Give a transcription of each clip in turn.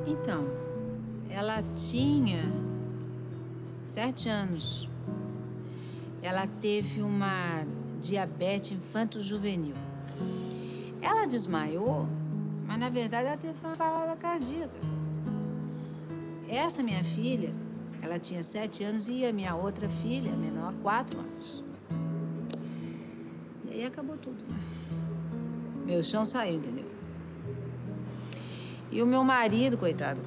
Então, ela tinha 7 anos. Ela teve uma diabetes infanto-juvenil. Ela desmaiou, mas na verdade ela teve uma parada cardíaca. Essa minha filha, ela tinha 7 anos e a minha outra filha, menor, 4 anos. E aí acabou tudo, né? Meu chão saiu, entendeu? E o meu marido, coitado,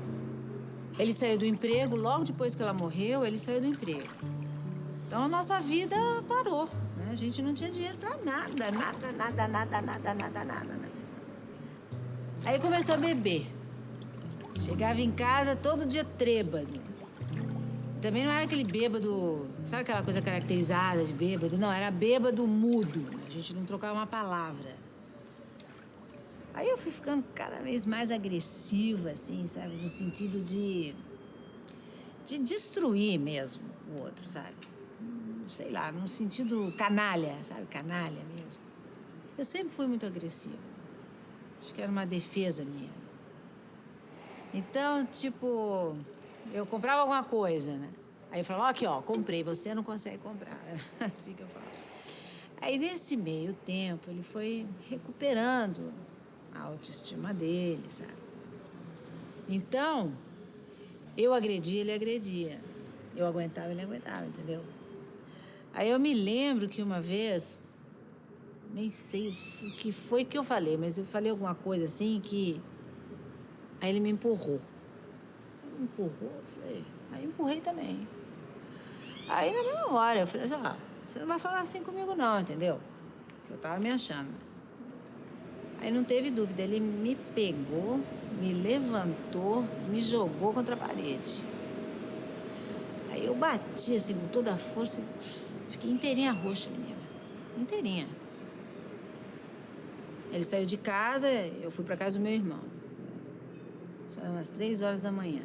ele saiu do emprego, logo depois que ela morreu, ele saiu do emprego. Então a nossa vida parou, né? A gente não tinha dinheiro pra nada. Aí começou a beber. Chegava em casa todo dia trêbado. Também não era aquele bêbado, sabe aquela coisa caracterizada de bêbado? Não, era bêbado mudo. A gente não trocava uma palavra. Aí eu fui ficando cada vez mais agressiva, assim, sabe? No sentido de destruir mesmo o outro, sabe? Sei lá, num sentido canalha, sabe? Canalha mesmo. Eu sempre fui muito agressiva. Acho que era uma defesa minha. Então, tipo, eu comprava alguma coisa, né? Aí eu falava, aqui, ó, comprei, você não consegue comprar. Era assim que eu falava. Aí, nesse meio tempo, ele foi recuperando a autoestima dele, sabe? Então, eu agredia, ele agredia. Eu aguentava, ele aguentava, entendeu? Aí eu me lembro que uma vez, nem sei o que foi que eu falei, mas eu falei alguma coisa assim que... Aí ele me empurrou. Ele me empurrou, eu falei... Aí empurrei também. Aí na mesma hora eu falei, você não vai falar assim comigo não, entendeu? Porque eu tava me achando. Aí não teve dúvida, ele me pegou, me levantou, me jogou contra a parede. Aí eu bati assim com toda a força, fiquei inteirinha roxa, menina. Inteirinha. Ele saiu de casa, eu fui pra casa do meu irmão. Só eram umas 3 horas da manhã.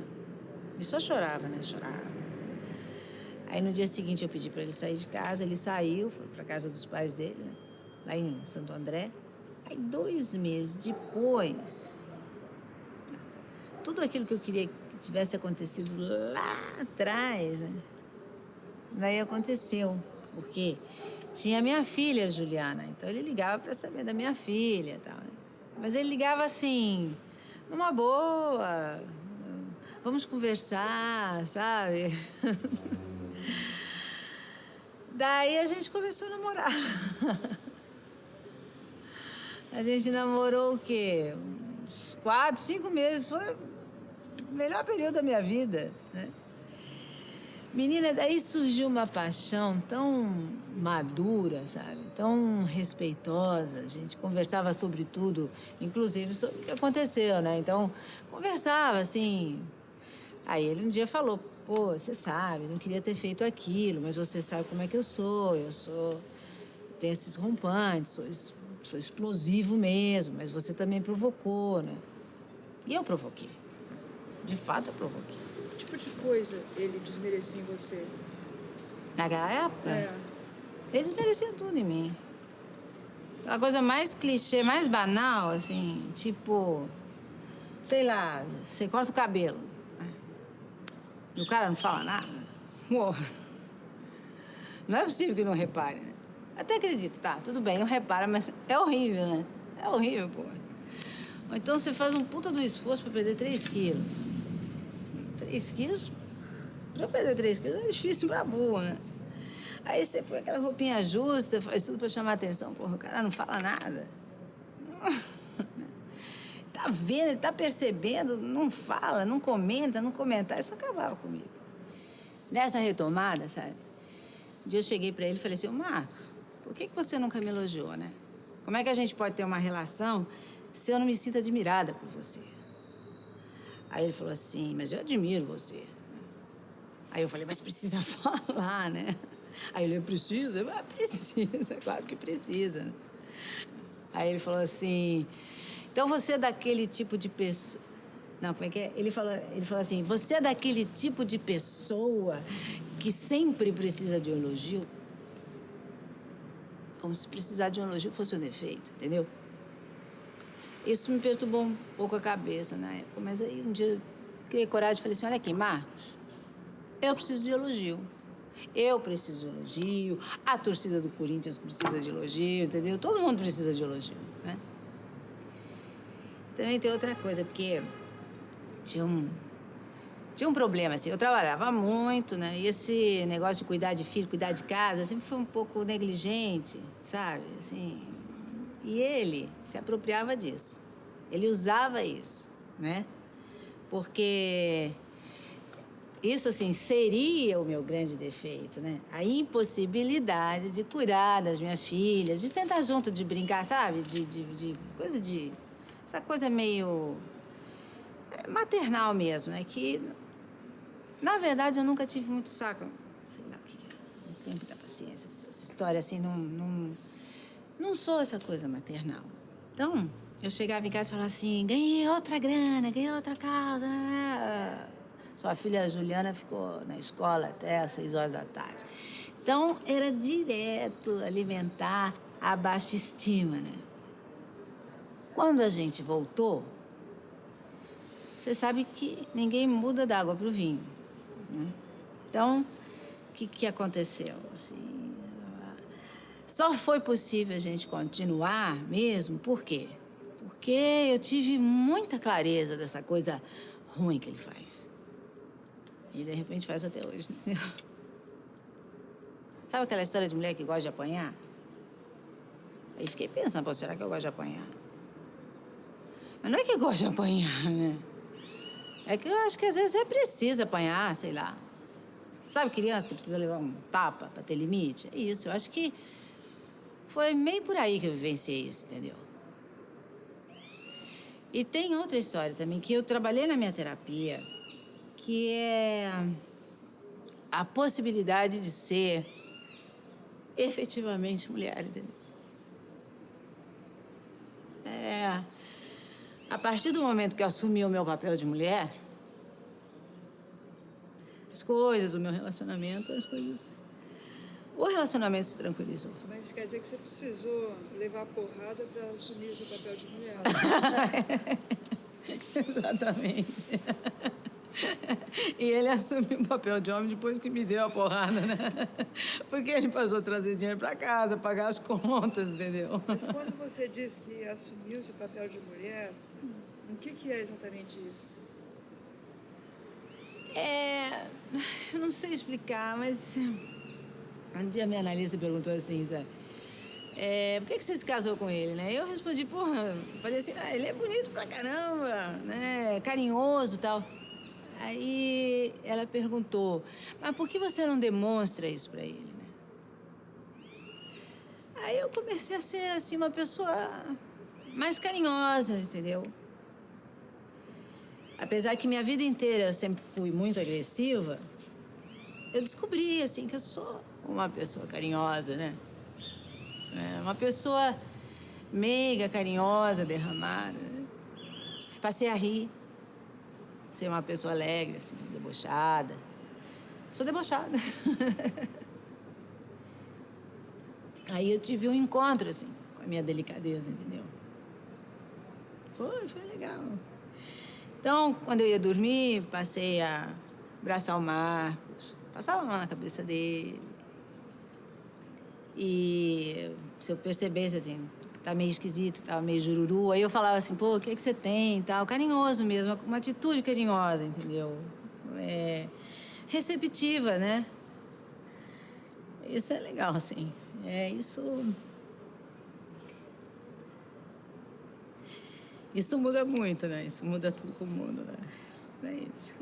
Ele só chorava, né? Chorava. Aí no dia seguinte eu pedi pra ele sair de casa, ele saiu, foi pra casa dos pais dele, né? Lá em Santo André. Aí 2 meses depois, tudo aquilo que eu queria que tivesse acontecido lá atrás, né? Daí aconteceu, porque tinha minha filha, Juliana, então ele ligava para saber da minha filha e tal, né? Mas ele ligava assim, numa boa, vamos conversar, sabe? Daí a gente começou a namorar. A gente namorou o quê? Uns 4, 5 meses, foi o melhor período da minha vida, né? Menina, daí surgiu uma paixão tão madura, sabe? Tão respeitosa. A gente conversava sobre tudo, inclusive sobre o que aconteceu, né? Então, conversava assim. Aí ele um dia falou, pô, você sabe, não queria ter feito aquilo, mas você sabe como é que eu sou. Tenho esses rompantes, sou explosivo mesmo, mas você também provocou, né? E eu provoquei. De fato, eu provoquei. Que tipo de coisa ele desmerecia em você? Naquela época? É. Eles mereciam tudo em mim. A coisa mais clichê, mais banal, assim, tipo... Sei lá, você corta o cabelo. E o cara não fala nada. Pô, não é possível que não repare, né? Até acredito, tá, tudo bem, não repara, mas é horrível, né? É horrível, pô. Ou então você faz um puta do esforço pra perder 3 quilos. 3 quilos? Pra eu perder 3 quilos é difícil pra boa, né? Aí você põe aquela roupinha justa, faz tudo pra chamar atenção. Porra, o cara não fala nada. Tá vendo, ele tá percebendo, não fala, não comenta, não comentar. Isso acabava comigo. Nessa retomada, sabe? Um dia eu cheguei pra ele e falei assim, ô Marcos, por que você nunca me elogiou, né? Como é que a gente pode ter uma relação se eu não me sinto admirada por você? Aí ele falou assim, mas eu admiro você. Aí eu falei, mas precisa falar, né? Aí ele, precisa? Precisa, claro que precisa. Aí ele falou assim, então você é daquele tipo de pessoa... Não, como é que é? Ele falou assim, você é daquele tipo de pessoa que sempre precisa de um elogio? Como se precisar de um elogio fosse um defeito, entendeu? Isso me perturbou um pouco a cabeça na época, mas aí um dia criei coragem e falei assim, olha aqui, Marcos, eu preciso de elogio. Eu preciso de elogio, a torcida do Corinthians precisa de elogio, entendeu? Todo mundo precisa de elogio, né? Também tem outra coisa, porque tinha um problema, assim, eu trabalhava muito, né? E esse negócio de cuidar de filho, cuidar de casa, sempre foi um pouco negligente, sabe? Assim, e ele se apropriava disso. Ele usava isso, né? Porque isso, assim, seria o meu grande defeito, né? A impossibilidade de cuidar das minhas filhas, de sentar junto, de brincar, sabe? De coisa de... Essa coisa meio maternal mesmo, né? Que, na verdade, eu nunca tive muito saco. Sei lá o que é. Não tenho muita paciência. Essa história, assim, não sou essa coisa maternal. Então, eu chegava em casa e falava assim, ganhei outra grana, ganhei outra causa. Sua filha Juliana ficou na escola até às 6 horas da tarde. Então, era direto alimentar a baixa estima, né? Quando a gente voltou, você sabe que ninguém muda da água pro vinho, né? Então, o que aconteceu? Assim, só foi possível a gente continuar mesmo, por quê? Porque eu tive muita clareza dessa coisa ruim que ele faz. E, de repente, faz até hoje, né? Sabe aquela história de mulher que gosta de apanhar? Aí fiquei pensando, pô, será que eu gosto de apanhar? Mas não é que eu gosto de apanhar, né? É que eu acho que às vezes é preciso apanhar, sei lá. Sabe criança que precisa levar um tapa pra ter limite? É isso, eu acho que foi meio por aí que eu vivenciei isso, entendeu? E tem outra história também, que eu trabalhei na minha terapia, que é a possibilidade de ser efetivamente mulher, entendeu? A partir do momento que eu assumi o meu papel de mulher, as coisas, o meu relacionamento, as coisas... O relacionamento se tranquilizou. Mas quer dizer que você precisou levar porrada para assumir o seu papel de mulher. Exatamente. E ele assumiu o papel de homem depois que me deu a porrada, né? Porque ele passou a trazer dinheiro para casa, pagar as contas, entendeu? Mas quando você diz que assumiu o seu papel de mulher, o que é exatamente isso? Eu não sei explicar, mas... Um dia minha analista perguntou assim, sabe? Por que você se casou com ele, né? Eu respondi, porra, falei assim, ele é bonito pra caramba, né? Carinhoso e tal. Aí ela perguntou, mas por que você não demonstra isso pra ele, né? Aí eu comecei a ser, assim, uma pessoa mais carinhosa, entendeu? Apesar que minha vida inteira eu sempre fui muito agressiva, eu descobri, assim, que eu sou uma pessoa carinhosa, né? Uma pessoa meiga, carinhosa, derramada. Passei a rir. Ser uma pessoa alegre, assim, debochada. Sou debochada. Aí eu tive um encontro, assim, com a minha delicadeza, entendeu? Foi legal. Então, quando eu ia dormir, passei a abraçar o Marcos, passava a mão na cabeça dele. E se eu percebesse, assim, que tá meio esquisito, tava meio jururu, aí eu falava assim, pô, o que você tem e tal? Carinhoso mesmo, uma atitude carinhosa, entendeu? Receptiva, né? Isso é legal, assim. Isso muda muito, né? Isso muda tudo com o mundo, né? É isso.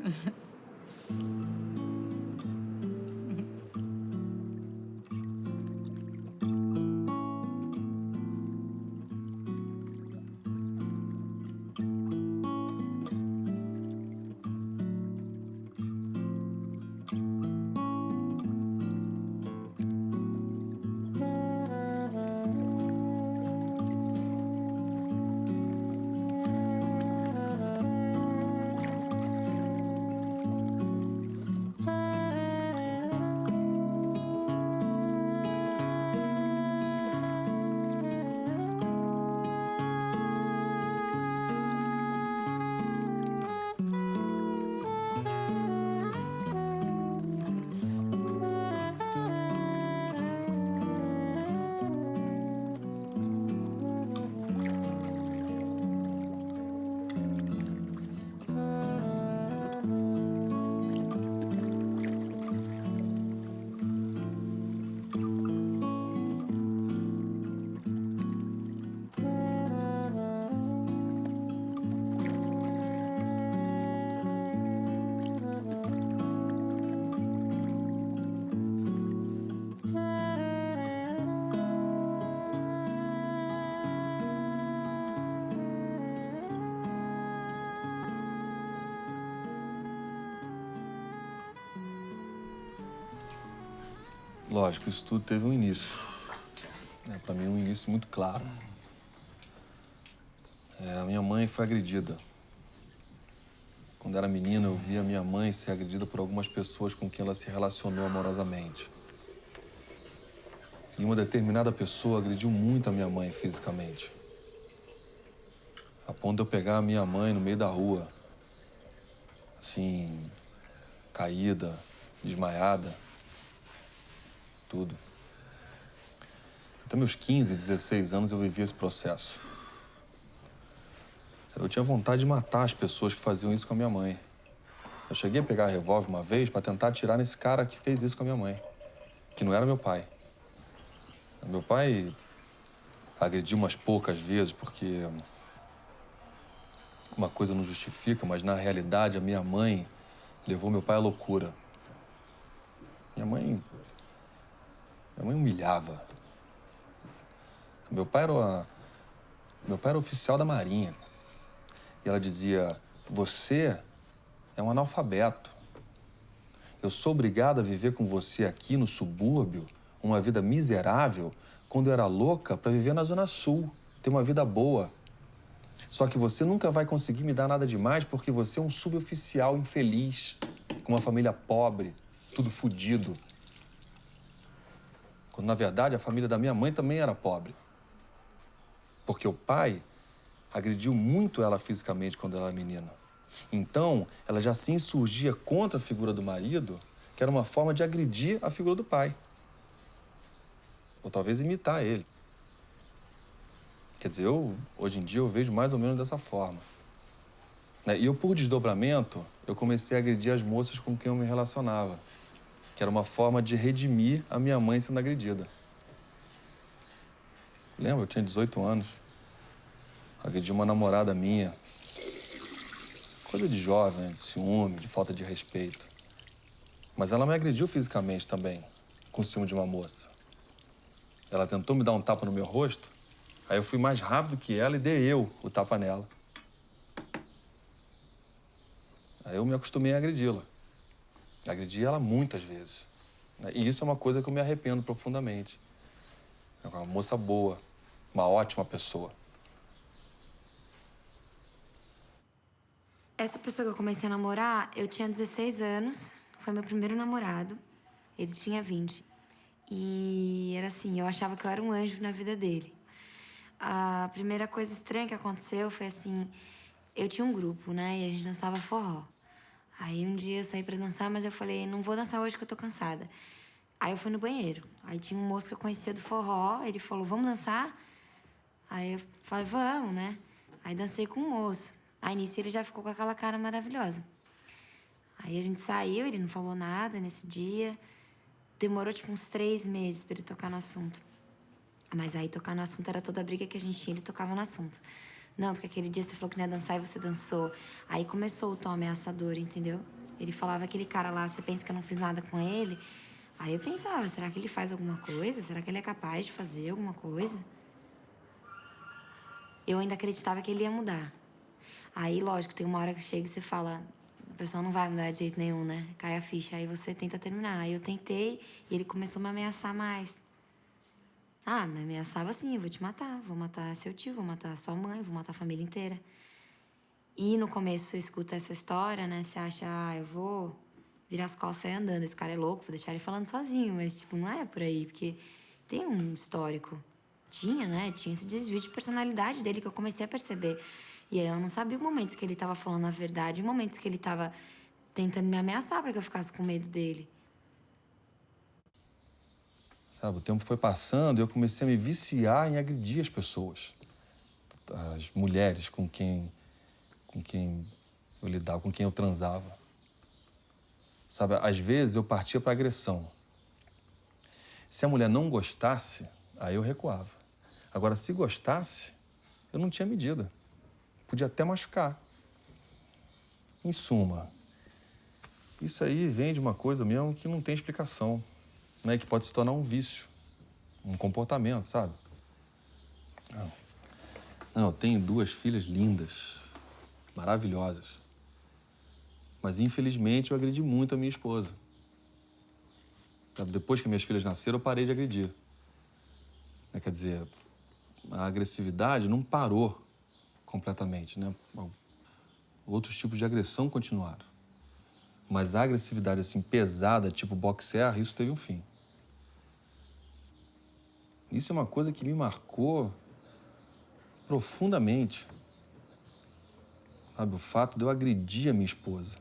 Lógico, isso tudo teve um início. Para mim, um início muito claro. A minha mãe foi agredida. Quando era menina, eu vi a minha mãe ser agredida por algumas pessoas com quem ela se relacionou amorosamente. E uma determinada pessoa agrediu muito a minha mãe fisicamente. A ponto de eu pegar a minha mãe no meio da rua, assim, caída, desmaiada, tudo. Até meus 15, 16 anos eu vivi esse processo. Eu tinha vontade de matar as pessoas que faziam isso com a minha mãe. Eu cheguei a pegar a revólver uma vez para tentar atirar nesse cara que fez isso com a minha mãe, que não era meu pai. Meu pai agrediu umas poucas vezes porque uma coisa não justifica, mas na realidade a minha mãe levou meu pai à loucura. Minha mãe humilhava. Meu pai era oficial da Marinha. E ela dizia: você é um analfabeto. Eu sou obrigada a viver com você aqui no subúrbio, uma vida miserável, quando eu era louca para viver na Zona Sul, ter uma vida boa. Só que você nunca vai conseguir me dar nada demais porque você é um suboficial infeliz, com uma família pobre, tudo fodido. Quando, na verdade, a família da minha mãe também era pobre. Porque o pai agrediu muito ela fisicamente quando ela era menina. Então, ela já se insurgia contra a figura do marido, que era uma forma de agredir a figura do pai. Ou talvez imitar ele. Quer dizer, hoje em dia, eu vejo mais ou menos dessa forma. E eu, por desdobramento, eu comecei a agredir as moças com quem eu me relacionava, que era uma forma de redimir a minha mãe sendo agredida. Lembra? Eu tinha 18 anos. Agredi uma namorada minha. Coisa de jovem, né? De ciúme, de falta de respeito. Mas ela me agrediu fisicamente também, com ciúme de uma moça. Ela tentou me dar um tapa no meu rosto, aí eu fui mais rápido que ela e dei eu o tapa nela. Aí eu me acostumei a agredi-la. Agredi ela muitas vezes. E isso é uma coisa que eu me arrependo profundamente. É uma moça boa, uma ótima pessoa. Essa pessoa que eu comecei a namorar, eu tinha 16 anos, foi meu primeiro namorado. Ele tinha 20. E era assim, eu achava que eu era um anjo na vida dele. A primeira coisa estranha que aconteceu foi assim, eu tinha um grupo, né, e a gente dançava forró. Aí um dia eu saí pra dançar, mas eu falei, não vou dançar hoje que eu tô cansada. Aí eu fui no banheiro. Aí tinha um moço que eu conhecia do forró, ele falou, vamos dançar? Aí eu falei, vamos, né? Aí dancei com o moço. Aí nisso ele já ficou com aquela cara maravilhosa. Aí a gente saiu, ele não falou nada nesse dia. Demorou tipo uns 3 meses pra ele tocar no assunto. Mas aí tocar no assunto era toda a briga que a gente tinha, ele tocava no assunto. Não, porque aquele dia você falou que não ia dançar e você dançou. Aí começou o tom ameaçador, entendeu? Ele falava, aquele cara lá, você pensa que eu não fiz nada com ele? Aí eu pensava, será que ele faz alguma coisa? Será que ele é capaz de fazer alguma coisa? Eu ainda acreditava que ele ia mudar. Aí, lógico, tem uma hora que chega e você fala, a pessoa não vai mudar de jeito nenhum, né? Cai a ficha, aí você tenta terminar. Aí eu tentei e ele começou a me ameaçar mais. Ah, me ameaçava assim, eu vou matar seu tio, vou matar sua mãe, vou matar a família inteira. E no começo você escuta essa história, né? Você acha, eu vou virar as costas e sair andando, esse cara é louco, vou deixar ele falando sozinho. Mas, tipo, não é por aí, porque tem um histórico. Tinha, né? Tinha esse desvio de personalidade dele que eu comecei a perceber. E aí eu não sabia o momento que ele tava falando a verdade, e momentos que ele tava tentando me ameaçar pra que eu ficasse com medo dele. Sabe, o tempo foi passando e eu comecei a me viciar em agredir as pessoas. As mulheres com quem eu lidava, com quem eu transava. Sabe, às vezes eu partia para agressão. Se a mulher não gostasse, aí eu recuava. Agora, se gostasse, eu não tinha medida. Podia até machucar. Em suma, isso aí vem de uma coisa mesmo que não tem explicação, né? Que pode se tornar um vício, um comportamento, sabe? Não, eu tenho 2 filhas lindas, maravilhosas. Mas, infelizmente, eu agredi muito a minha esposa. Depois que minhas filhas nasceram, eu parei de agredir. Quer dizer, a agressividade não parou completamente, né? Outros tipos de agressão continuaram. Mas a agressividade, assim, pesada, tipo boxer, isso teve um fim. Isso é uma coisa que me marcou profundamente. Sabe, o fato de eu agredir a minha esposa.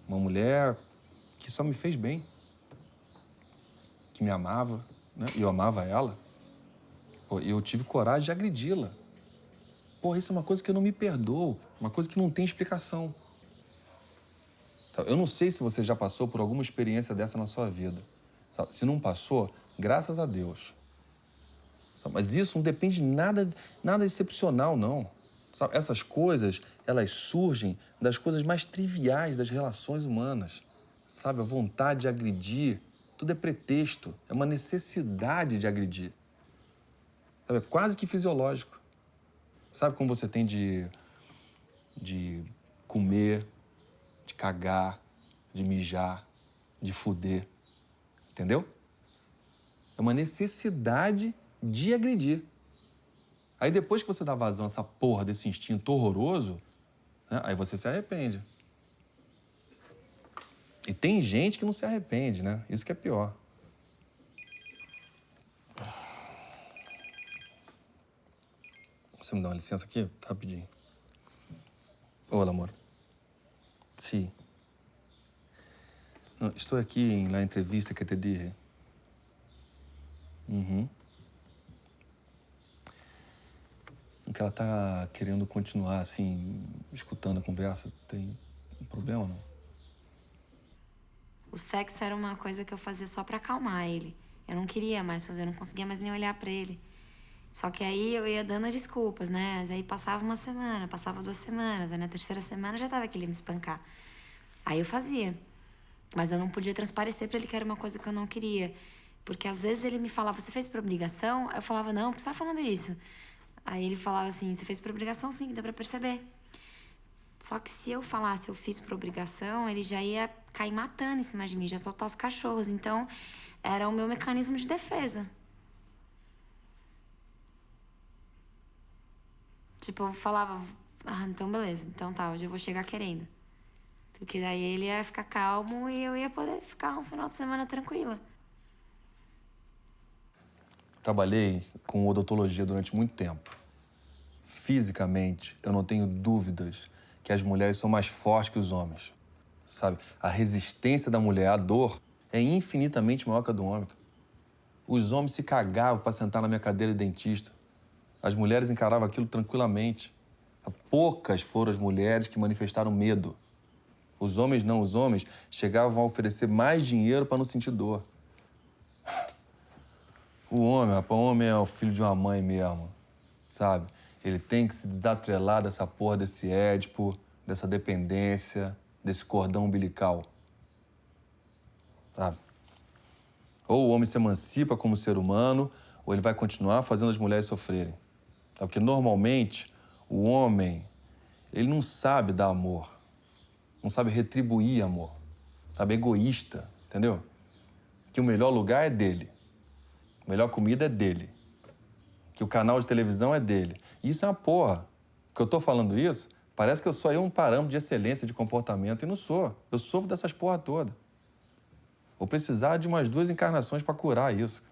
Uma mulher que só me fez bem. Que me amava, né? E eu amava ela. Pô, e eu tive coragem de agredi-la. Pô, isso é uma coisa que eu não me perdoo. Uma coisa que não tem explicação. Eu não sei se você já passou por alguma experiência dessa na sua vida. Sabe? Se não passou, graças a Deus. Sabe? Mas isso não depende de nada excepcional, não. Sabe? Essas coisas, elas surgem das coisas mais triviais das relações humanas. Sabe? A vontade de agredir, tudo é pretexto. É uma necessidade de agredir. Sabe? É quase que fisiológico. Sabe como você tem de comer, de cagar, de mijar, de fuder? Entendeu? É uma necessidade de agredir. Aí depois que você dá vazão a essa porra desse instinto horroroso, né, aí você se arrepende. E tem gente que não se arrepende, né? Isso que é pior. Você me dá uma licença aqui? Rapidinho. Olá, amor. Sim. Não, estou aqui na entrevista que te dije. Que ela tá querendo continuar, assim, escutando a conversa. Tem um problema, não? O sexo era uma coisa que eu fazia só pra acalmar ele. Eu não queria mais fazer, eu não conseguia mais nem olhar pra ele. Só que aí eu ia dando as desculpas, né? Mas aí passava uma semana, passava 2 semanas. Aí na 3ª semana já tava que ele ia me espancar. Aí eu fazia. Mas eu não podia transparecer pra ele que era uma coisa que eu não queria. Porque às vezes ele me falava, você fez por obrigação? Aí eu falava, não você tá falando isso. Aí ele falava assim, você fez por obrigação sim, dá pra perceber. Só que se eu falasse eu fiz por obrigação, ele já ia cair matando em cima de mim, já soltar os cachorros. Então, era o meu mecanismo de defesa. Tipo, eu falava, então beleza, então tá, hoje eu vou chegar querendo. Porque daí ele ia ficar calmo e eu ia poder ficar um final de semana tranquila. Trabalhei com odontologia durante muito tempo. Fisicamente, eu não tenho dúvidas que as mulheres são mais fortes que os homens. Sabe? A resistência da mulher à dor é infinitamente maior que a do homem. Os homens se cagavam para sentar na minha cadeira de dentista. As mulheres encaravam aquilo tranquilamente. Poucas foram as mulheres que manifestaram medo. Os homens não, os homens chegavam a oferecer mais dinheiro para não sentir dor. O homem, rapaz, o homem é o filho de uma mãe mesmo, sabe? Ele tem que se desatrelar dessa porra desse édipo, dessa dependência, desse cordão umbilical, sabe? Ou o homem se emancipa como ser humano, ou ele vai continuar fazendo as mulheres sofrerem. Porque normalmente o homem, ele não sabe dar amor, não sabe retribuir amor, sabe? É egoísta, entendeu? Que o melhor lugar é dele. A melhor comida é dele. Que o canal de televisão é dele. E isso é uma porra. Que eu tô falando isso, parece que eu sou aí um parâmetro de excelência de comportamento. E não sou. Eu sofro dessas porra toda. Vou precisar de umas 2 encarnações pra curar isso.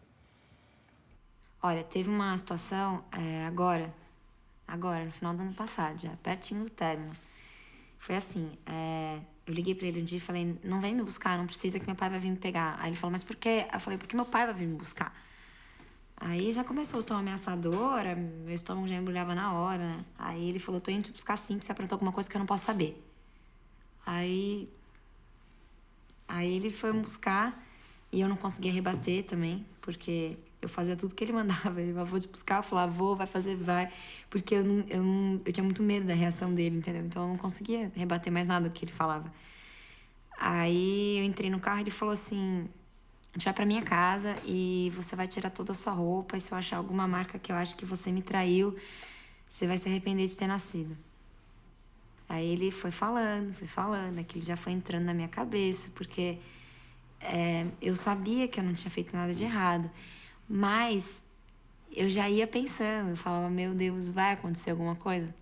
Olha, teve uma situação agora, no final do ano passado, já pertinho do término. Foi assim, eu liguei pra ele um dia e falei, não vem me buscar, não precisa que meu pai vai vir me pegar. Aí ele falou, mas por quê? Eu falei, porque meu pai vai vir me buscar. Aí já começou o tom ameaçador, meu estômago já embrulhava na hora, né? Aí ele falou, tô indo te buscar sim, que você aprontou alguma coisa que eu não posso saber. Aí ele foi me buscar e eu não conseguia rebater também, porque eu fazia tudo que ele mandava. Ele falava, vou te buscar, eu falava, vou, vai fazer, vai. Porque eu tinha muito medo da reação dele, entendeu? Então eu não conseguia rebater mais nada do que ele falava. Aí eu entrei no carro e ele falou assim, a gente vai pra minha casa e você vai tirar toda a sua roupa e se eu achar alguma marca que eu acho que você me traiu, você vai se arrepender de ter nascido. Aí ele foi falando, aquilo já foi entrando na minha cabeça, porque eu sabia que eu não tinha feito nada de errado, mas eu já ia pensando, eu falava, meu Deus, vai acontecer alguma coisa?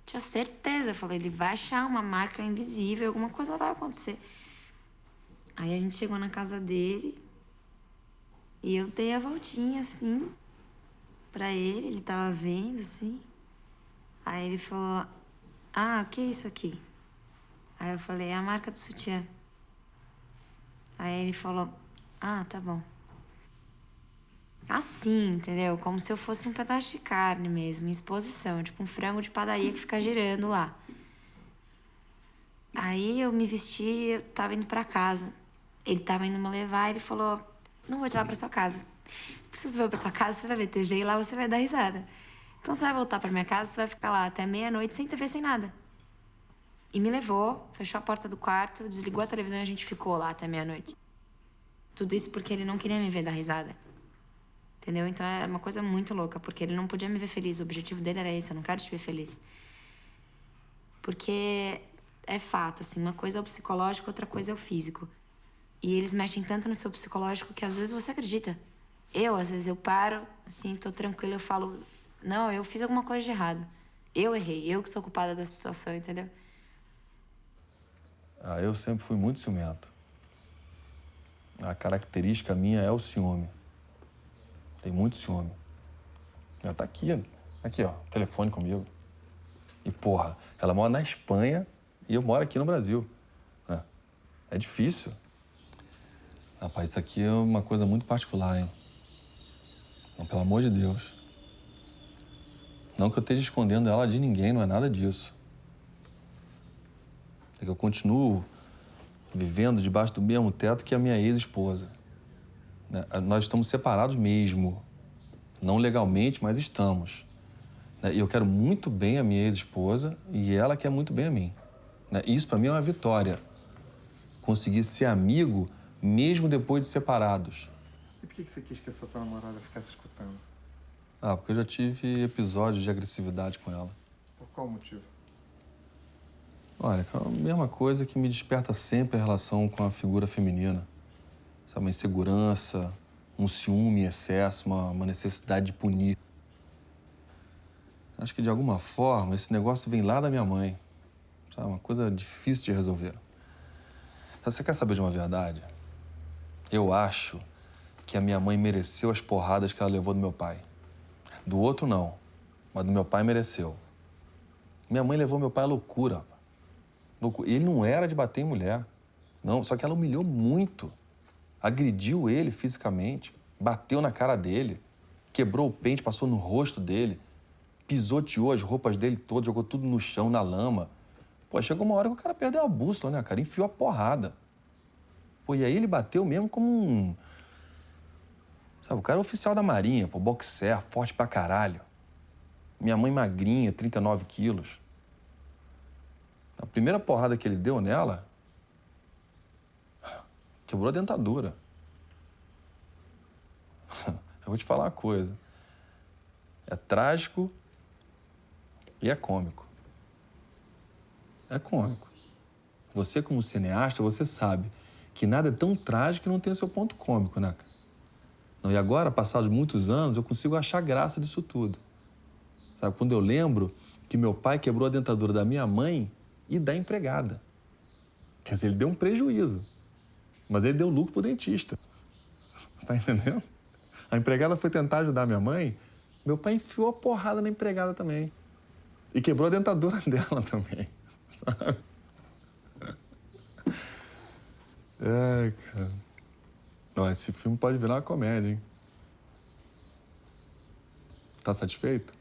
Tinha certeza, eu falei, ele vai achar uma marca invisível, alguma coisa vai acontecer. Aí a gente chegou na casa dele e eu dei a voltinha assim pra ele tava vendo assim. Aí ele falou, ah, o que é isso aqui? Aí eu falei, é a marca do sutiã. Aí ele falou, ah, tá bom. Assim, entendeu? Como se eu fosse um pedaço de carne mesmo, em exposição, tipo um frango de padaria que fica girando lá. Aí eu me vesti, eu tava indo pra casa. Ele tava indo me levar, ele falou, não vou te levar pra sua casa. Se você for pra sua casa, você vai ver TV e lá você vai dar risada. Então você vai voltar pra minha casa, você vai ficar lá até meia-noite sem TV, sem nada. E me levou, fechou a porta do quarto, desligou a televisão e a gente ficou lá até meia-noite. Tudo isso porque ele não queria me ver dar risada. Entendeu? Então é uma coisa muito louca, porque ele não podia me ver feliz. O objetivo dele era esse, eu não quero te ver feliz. Porque é fato, assim, uma coisa é o psicológico, outra coisa é o físico. E eles mexem tanto no seu psicológico que às vezes você acredita. Às vezes eu paro, assim, tô tranquila, eu falo, não, eu fiz alguma coisa de errado. Eu errei, eu que sou culpada da situação, entendeu? Ah, eu sempre fui muito ciumento. A característica minha é o ciúme. Tem muito ciúme. Ela tá aqui, ó, telefone comigo. E, porra, ela mora na Espanha e eu moro aqui no Brasil. É difícil. Rapaz, isso aqui é uma coisa muito particular, hein? Não, pelo amor de Deus. Não que eu esteja escondendo ela de ninguém, não é nada disso. É que eu continuo vivendo debaixo do mesmo teto que a minha ex-esposa. Né? Nós estamos separados mesmo. Não legalmente, mas estamos. Né? E eu quero muito bem a minha ex-esposa e ela quer muito bem a mim. Né? Isso, pra mim, é uma vitória. Conseguir ser amigo mesmo depois de separados. E por que você quis que a sua namorada ficasse escutando? Ah, porque eu já tive episódios de agressividade com ela. Por qual motivo? Olha, é a mesma coisa que me desperta sempre a relação com a figura feminina. Sabe, uma insegurança, um ciúme em excesso, uma necessidade de punir. Acho que, de alguma forma, esse negócio vem lá da minha mãe. Sabe, uma coisa difícil de resolver. Você quer saber de uma verdade? Eu acho que a minha mãe mereceu as porradas que ela levou do meu pai. Do outro, não. Mas do meu pai mereceu. Minha mãe levou meu pai à loucura. Ele não era de bater em mulher. Não, só que ela humilhou muito. Agrediu ele fisicamente. Bateu na cara dele. Quebrou o pente, passou no rosto dele. Pisoteou as roupas dele todas, jogou tudo no chão, na lama. Pô, chegou uma hora que o cara perdeu a bússola, né, cara? Enfiou a porrada. Pô, e aí ele bateu mesmo como um... Sabe, o cara é oficial da Marinha, pô, boxer, forte pra caralho. Minha mãe magrinha, 39 quilos. A primeira porrada que ele deu nela, quebrou a dentadura. Eu vou te falar uma coisa. É trágico e é cômico. É cômico. Você, como cineasta, você sabe que nada é tão trágico que não tem o seu ponto cômico, né? Não, e agora, passados muitos anos, eu consigo achar graça disso tudo. Sabe, quando eu lembro que meu pai quebrou a dentadura da minha mãe e da empregada. Quer dizer, ele deu um prejuízo, mas ele deu lucro pro dentista. Você tá entendendo? A empregada foi tentar ajudar minha mãe, meu pai enfiou a porrada na empregada também. E quebrou a dentadura dela também, sabe? Ai, cara. Ó, esse filme pode virar uma comédia, hein? Tá satisfeito?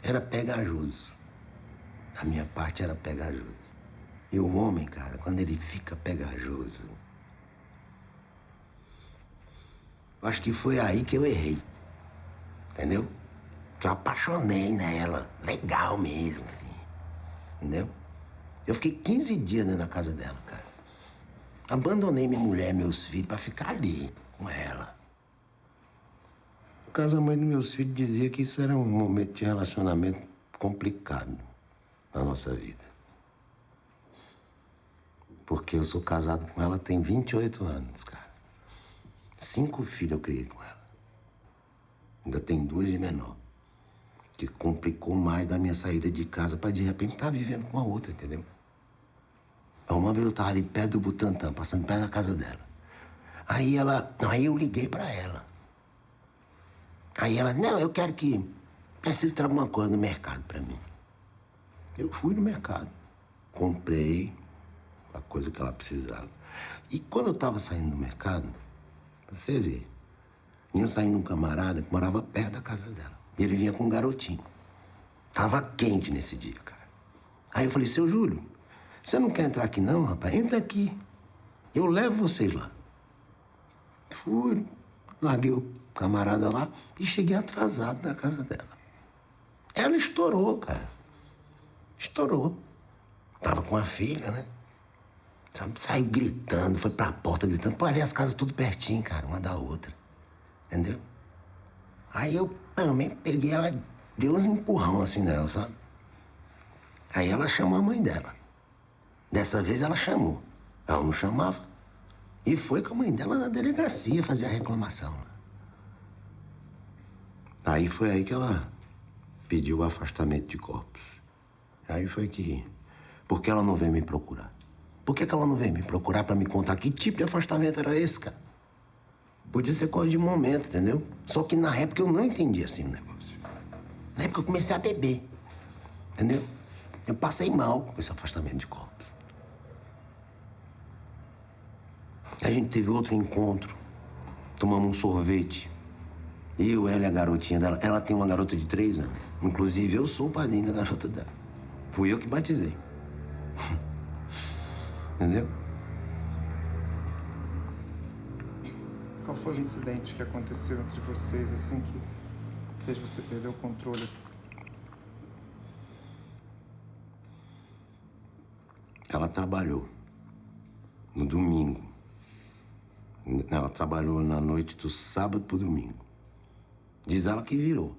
Era pegajoso. Da minha parte era pegajoso. E o homem, cara, quando ele fica pegajoso, eu acho que foi aí que eu errei. Entendeu? Que eu apaixonei nela. Legal mesmo, assim. Entendeu? Eu fiquei 15 dias dentro da casa dela, cara. Abandonei minha mulher, meus filhos, pra ficar ali com ela. O casamento dos meus filhos dizia que isso era um momento de relacionamento complicado na nossa vida. Porque eu sou casado com ela tem 28 anos, cara. 5 filhos eu criei com ela. Ainda tem 2 de menor. Que complicou mais da minha saída de casa pra de repente estar vivendo com a outra, entendeu? Uma vez eu tava ali perto do Butantã, passando perto da casa dela. Aí eu liguei pra ela. Aí ela, não, eu quero que... Preciso trazer alguma coisa no mercado pra mim. Eu fui no mercado. Comprei a coisa que ela precisava. E quando eu tava saindo do mercado, pra você ver, vinha saindo um camarada que morava perto da casa dela. E ele vinha com um garotinho. Tava quente nesse dia, cara. Aí eu falei, seu Júlio, você não quer entrar aqui não, rapaz? Entra aqui. Eu levo vocês lá. Fui, larguei o camarada lá e cheguei atrasado na casa dela. Ela estourou, cara. Estourou. Tava com a filha, né? Sabe, saiu gritando, foi pra porta gritando. Pô, ali as casas tudo pertinho, cara, uma da outra. Entendeu? Aí eu também peguei ela, dei uns empurrão assim nela, sabe? Aí ela chamou a mãe dela. Dessa vez ela chamou. Ela não chamava. E foi com a mãe dela na delegacia fazer a reclamação. Aí foi aí que ela pediu o afastamento de corpos. Aí foi que... Por que ela não veio me procurar? Por que ela não veio me procurar pra me contar que tipo de afastamento era esse, cara? Podia ser coisa de momento, entendeu? Só que na época eu não entendi assim o negócio. Na época eu comecei a beber, entendeu? Eu passei mal com esse afastamento de corpos. A gente teve outro encontro. Tomamos um sorvete. Eu, ela e a garotinha dela. Ela tem uma garota de 3 anos. Inclusive, eu sou o padrinho da garota dela. Fui eu que batizei. Entendeu? Qual foi o incidente que aconteceu entre vocês, assim, que fez você perder o controle? Ela trabalhou no domingo. Ela trabalhou na noite do sábado pro domingo. Diz ela que virou.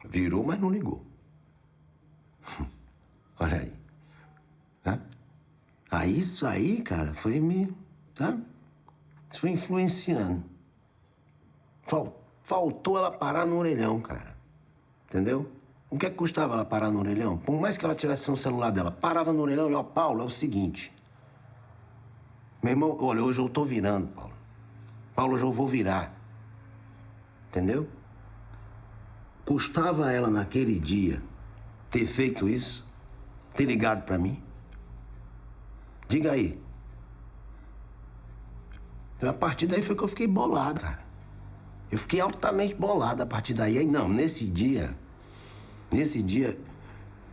Virou, mas não ligou. Olha aí. Tá? Aí isso aí, cara, foi me... Sabe? Isso foi influenciando. Faltou ela parar no orelhão, cara. Entendeu? O que é que custava ela parar no orelhão? Por mais que ela tivesse um celular dela, parava no orelhão e, ó, Paulo, é o seguinte. Meu irmão, olha, hoje eu tô virando, Paulo. Paulo, hoje eu vou virar. Entendeu? Custava ela naquele dia ter feito isso? Ter ligado pra mim? Diga aí. Então, a partir daí foi que eu fiquei bolado, cara. Eu fiquei altamente bolado a partir daí. Aí, não, nesse dia,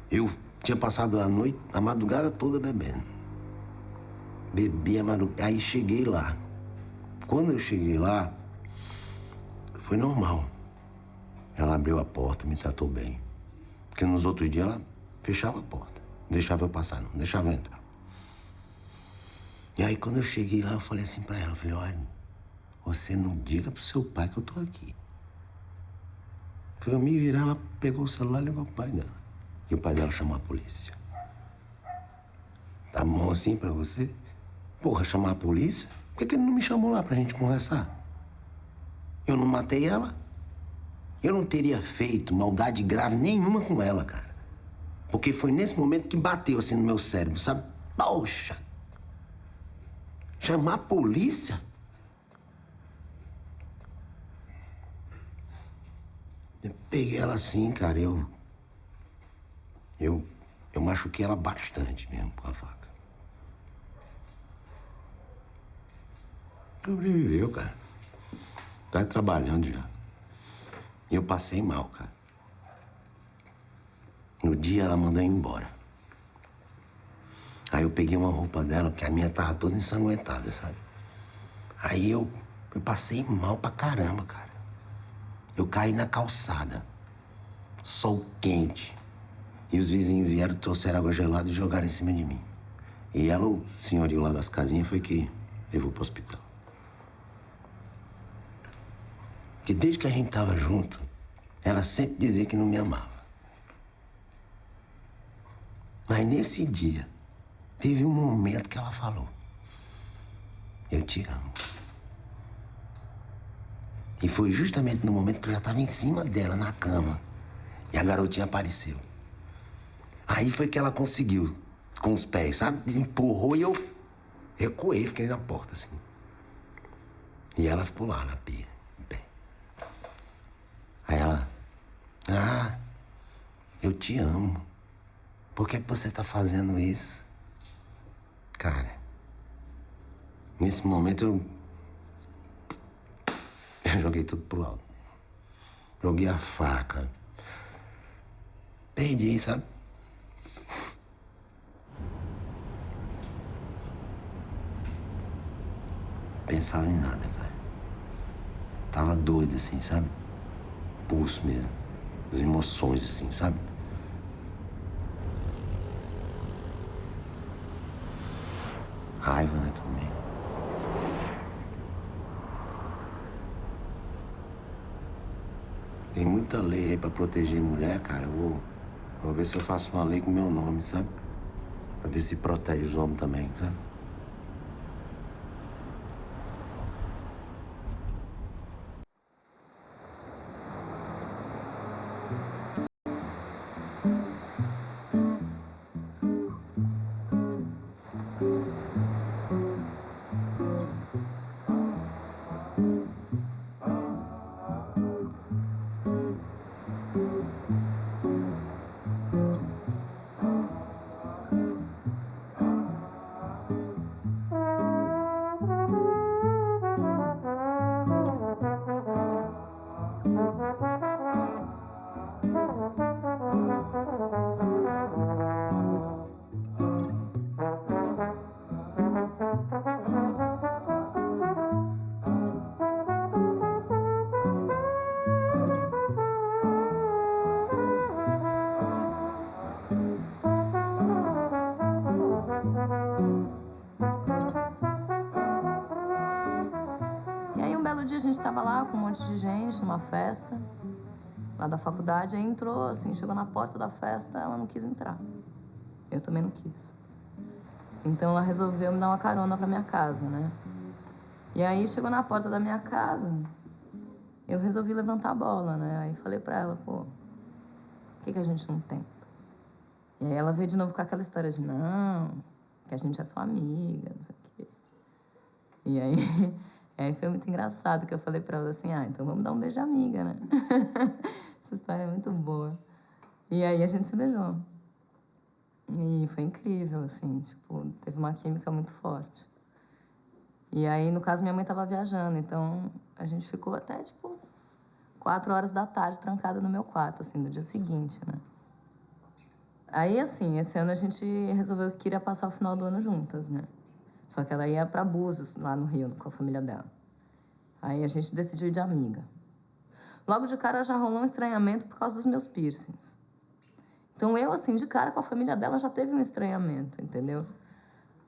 eu tinha passado a madrugada toda bebendo. Bebi a madrugada. Aí cheguei lá. Quando eu cheguei lá, foi normal. Ela abriu a porta, me tratou bem. Porque nos outros dias ela fechava a porta. Não deixava eu passar, não deixava eu entrar. E aí quando eu cheguei lá, eu falei assim pra ela, eu falei, olha, você não diga pro seu pai que eu tô aqui. Foi eu me virar, ela pegou o celular e ligou pro pai dela. E o pai dela chamou a polícia. Tá bom assim pra você? Porra, chamar a polícia? Por que ele não me chamou lá pra gente conversar? Eu não matei ela. Eu não teria feito maldade grave nenhuma com ela, cara. Porque foi nesse momento que bateu assim no meu cérebro, sabe? Poxa! Chamar a polícia? Eu peguei ela assim, cara, eu machuquei ela bastante mesmo com a faca. Sobreviveu, cara. Tá trabalhando já. E eu passei mal, cara. No dia ela mandou ir embora. Aí eu peguei uma roupa dela, porque a minha tava toda ensanguentada, sabe? Aí eu passei mal pra caramba, cara. Eu caí na calçada. Sol quente. E os vizinhos vieram, trouxeram água gelada e jogaram em cima de mim. E ela, o senhorio lá das casinhas, foi que levou pro hospital. Porque desde que a gente tava junto, ela sempre dizia que não me amava. Mas nesse dia, teve um momento que ela falou: eu te amo. E foi justamente no momento que eu já estava em cima dela, na cama. E a garotinha apareceu. Aí foi que ela conseguiu, com os pés, sabe? Me empurrou e eu recuei, fiquei na porta, assim. E ela ficou lá na pia, em pé. Aí ela: ah, eu te amo. Por que você tá fazendo isso? Cara, nesse momento eu joguei tudo pro alto. Joguei a faca. Perdi, sabe? Pensava em nada, cara. Tava doido, assim, sabe? Pulso mesmo. As emoções, assim, sabe? Raiva, né, também. Tem muita lei aí pra proteger mulher, cara. Eu vou ver se eu faço uma lei com meu nome, sabe? Pra ver se protege os homens também, sabe? E aí, um belo dia, a gente tava lá com um monte de gente, numa festa, lá da faculdade. Aí entrou, assim, chegou na porta da festa, ela não quis entrar. Eu também não quis. Então, ela resolveu me dar uma carona pra minha casa, né? E aí, chegou na porta da minha casa, eu resolvi levantar a bola, né? Aí falei pra ela: pô, por que a gente não tenta? E aí, ela veio de novo com aquela história de não, que a gente é só amiga, não sei o quê. E aí foi muito engraçado, que eu falei pra ela assim: ah, então vamos dar um beijo de amiga, né? Essa história é muito boa. E aí a gente se beijou. E foi incrível, assim, tipo, teve uma química muito forte. E aí, no caso, minha mãe tava viajando, então a gente ficou até, tipo, 4 horas da tarde trancada no meu quarto, assim, no dia seguinte, né? Aí, assim, esse ano a gente resolveu que queria passar o final do ano juntas, né? Só que ela ia pra Búzios, lá no Rio, com a família dela. Aí a gente decidiu ir de amiga. Logo de cara já rolou um estranhamento por causa dos meus piercings. Então eu, assim, de cara com a família dela já teve um estranhamento, entendeu?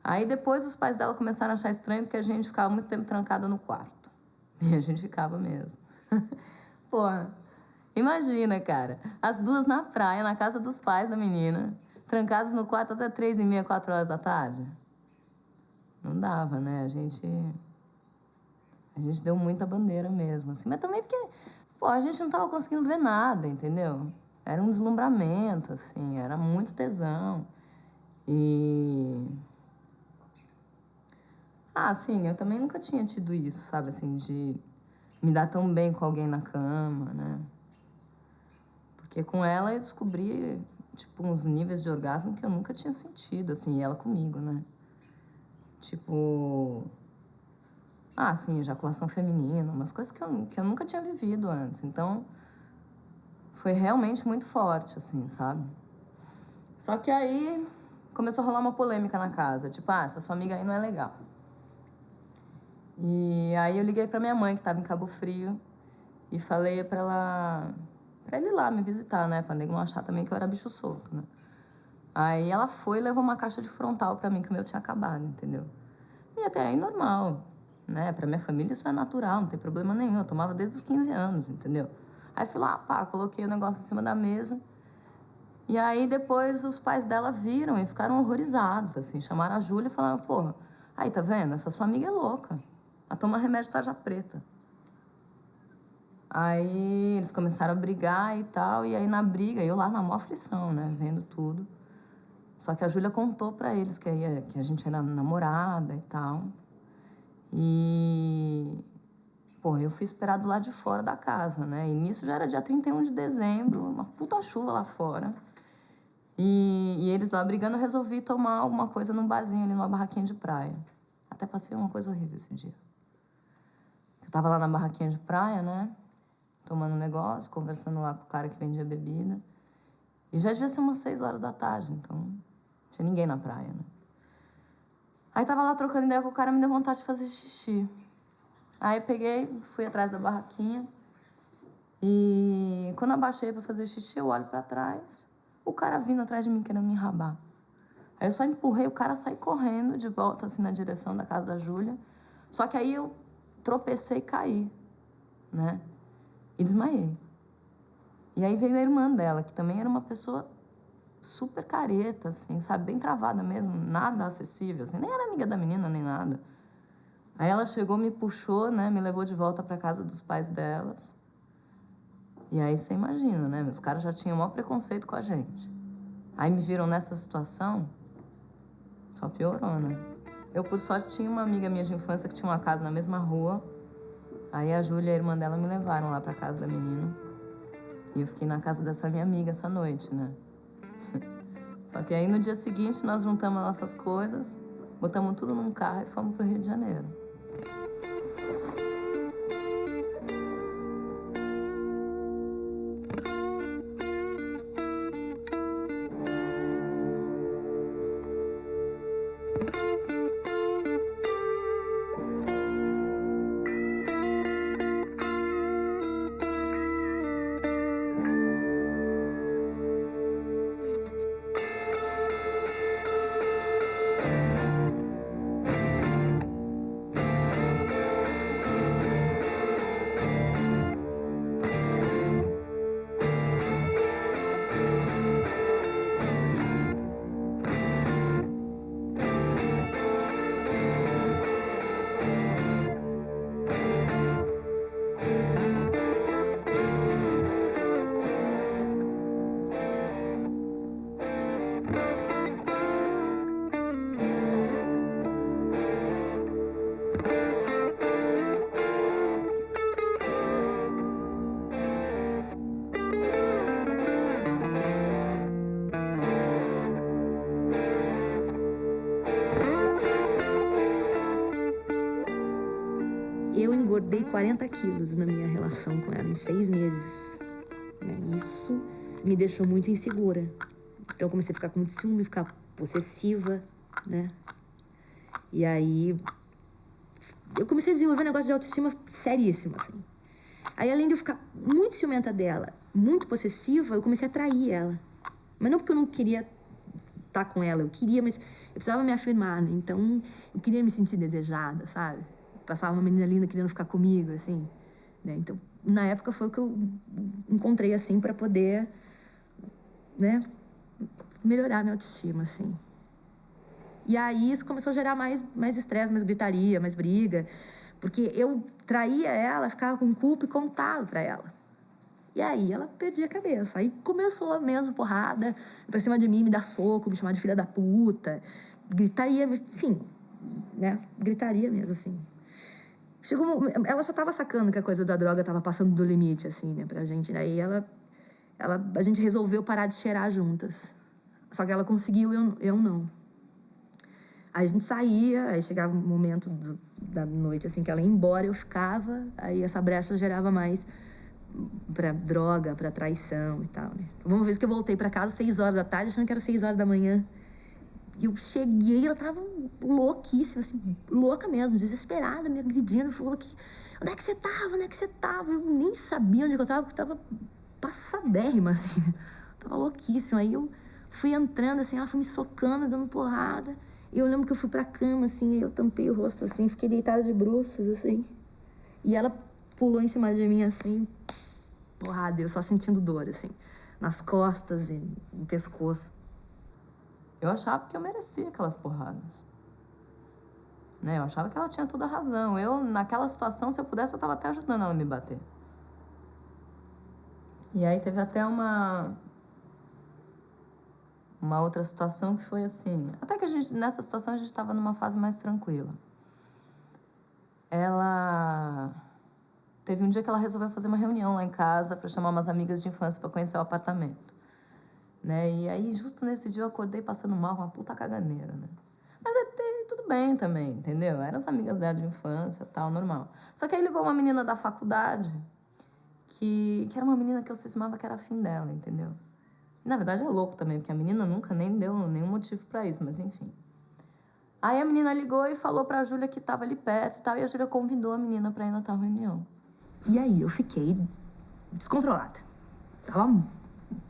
Aí depois os pais dela começaram a achar estranho porque a gente ficava muito tempo trancada no quarto. E a gente ficava mesmo. Porra, imagina, cara, as duas na praia, na casa dos pais da menina, trancadas no quarto até 3h30, 4 horas da tarde. Não dava, né? A A gente deu muita bandeira mesmo, assim. Mas também porque, pô, a gente não tava conseguindo ver nada, entendeu? Era um deslumbramento, assim, era muito tesão. E... Ah, sim, eu também nunca tinha tido isso, sabe, assim, de me dar tão bem com alguém na cama, né? Porque com ela eu descobri, tipo, uns níveis de orgasmo que eu nunca tinha sentido, assim, e ela comigo, né? Tipo... Ah, sim, ejaculação feminina, umas coisas que eu nunca tinha vivido antes. Então, foi realmente muito forte, assim, sabe? Só que aí começou a rolar uma polêmica na casa. Tipo, ah, essa sua amiga aí não é legal. E aí eu liguei pra minha mãe, que tava em Cabo Frio, e falei pra ele ir lá me visitar, né? Pra nego não achar também que eu era bicho solto, né? Aí ela foi e levou uma caixa de frontal pra mim, que o meu tinha acabado, entendeu? E até aí normal, né? Pra minha família isso é natural, não tem problema nenhum. Eu tomava desde os 15 anos, entendeu? Aí fui lá, pá, coloquei o negócio em cima da mesa. E aí depois os pais dela viram e ficaram horrorizados, assim. Chamaram a Júlia e falaram, porra, aí tá vendo? Essa sua amiga é louca. Ela toma remédio tarja preta. Aí eles começaram a brigar e tal. E aí na briga, eu lá na maior aflição, né? Vendo tudo. Só que a Júlia contou pra eles que a gente era namorada e tal. E... Porra, eu fui esperar do lado de fora da casa, né? E nisso já era dia 31 de dezembro, uma puta chuva lá fora. E eles lá brigando, eu resolvi tomar alguma coisa num barzinho ali, numa barraquinha de praia. Até passei uma coisa horrível esse dia. Eu tava lá na barraquinha de praia, né? Tomando um negócio, conversando lá com o cara que vendia bebida. E já devia ser umas 6 horas da tarde, então não tinha ninguém na praia, né? Aí tava lá trocando ideia com o cara, me deu vontade de fazer xixi. Aí eu peguei, fui atrás da barraquinha. E quando eu abaixei pra fazer xixi, eu olho pra trás. O cara vindo atrás de mim, querendo me enrabar. Aí eu só empurrei o cara, saí correndo de volta, assim, na direção da casa da Júlia. Só que aí eu tropecei e caí, né? E desmaiei. E aí veio a irmã dela, que também era uma pessoa super careta, assim, sabe? Bem travada mesmo, nada acessível, assim. Nem era amiga da menina, nem nada. Aí ela chegou, me puxou, né? Me levou de volta pra casa dos pais delas. E aí você imagina, né? Meus caras já tinham o maior preconceito com a gente. Aí me viram nessa situação, só piorou, né? Eu, por sorte, tinha uma amiga minha de infância que tinha uma casa na mesma rua. Aí a Júlia e a irmã dela me levaram lá pra casa da menina. E eu fiquei na casa dessa minha amiga essa noite, né? Só que aí no dia seguinte nós juntamos nossas coisas, botamos tudo num carro e fomos pro Rio de Janeiro. Eu engordei 40 quilos na minha relação com ela em 6 meses. Isso me deixou muito insegura. Então eu comecei a ficar com muito ciúme, ficar possessiva, né? E aí eu comecei a desenvolver um negócio de autoestima seríssimo, assim. Aí, além de eu ficar muito ciumenta dela, muito possessiva, eu comecei a atrair ela. Mas não porque eu não queria estar com ela, eu queria, mas eu precisava me afirmar, né? Então eu queria me sentir desejada, sabe? Passava uma menina linda querendo ficar comigo, assim, né? Então, na época foi o que eu encontrei, assim, para poder, né, melhorar a minha autoestima, assim. E aí isso começou a gerar mais estresse, mais gritaria, mais briga, Porque eu traía ela, ficava com culpa e contava pra ela. E aí ela perdia a cabeça. Aí começou a mesma porrada, pra cima de mim, me dar soco, me chamar de filha da puta, gritaria, enfim, né? Gritaria mesmo, assim. Ela já tava sacando que a coisa da droga tava passando do limite, assim, né, pra gente. Aí a gente resolveu parar de cheirar juntas. Só que ela conseguiu, eu não. Aí a gente saía, aí chegava um momento da noite, assim, que ela ia embora, eu ficava, aí essa brecha gerava mais pra droga, pra traição e tal, né? Uma vez que eu voltei pra casa, 6 horas da tarde, achando que era 6 horas da manhã. E eu cheguei, ela tava louquíssima, assim, louca mesmo, desesperada, me agredindo. Falou que, onde é que você tava? Onde é que você tava? Eu nem sabia onde eu tava, porque eu tava passadérrima, assim. Tava louquíssima. Aí eu fui entrando, assim, ela foi me socando, dando porrada. E eu lembro que eu fui pra cama, assim, aí eu tampei o rosto, assim, fiquei deitada de bruços, assim. E ela pulou em cima de mim, assim, porrada, eu só sentindo dor, assim, nas costas e no pescoço. Eu achava que eu merecia aquelas porradas. Né? Eu achava que ela tinha toda a razão. Eu, naquela situação, se eu pudesse, eu tava até ajudando ela a me bater. E aí teve até uma outra situação que foi assim... Até que nessa situação, a gente tava numa fase mais tranquila. Ela... Teve um dia que ela resolveu fazer uma reunião lá em casa para chamar umas amigas de infância para conhecer o apartamento. Né? E aí, justo nesse dia, eu acordei passando mal, uma puta caganeira, né? Mas tudo bem também, entendeu? Eram as amigas dela de infância, tal, normal. Só que aí ligou uma menina da faculdade, que era uma menina que eu cismava que era afim dela, entendeu? E, na verdade, é louco também, porque a menina nunca nem deu nenhum motivo pra isso, mas enfim. Aí a menina ligou e falou pra Júlia que tava ali perto e tal, e a Júlia convidou a menina pra ir na tal reunião. E aí eu fiquei descontrolada. Tava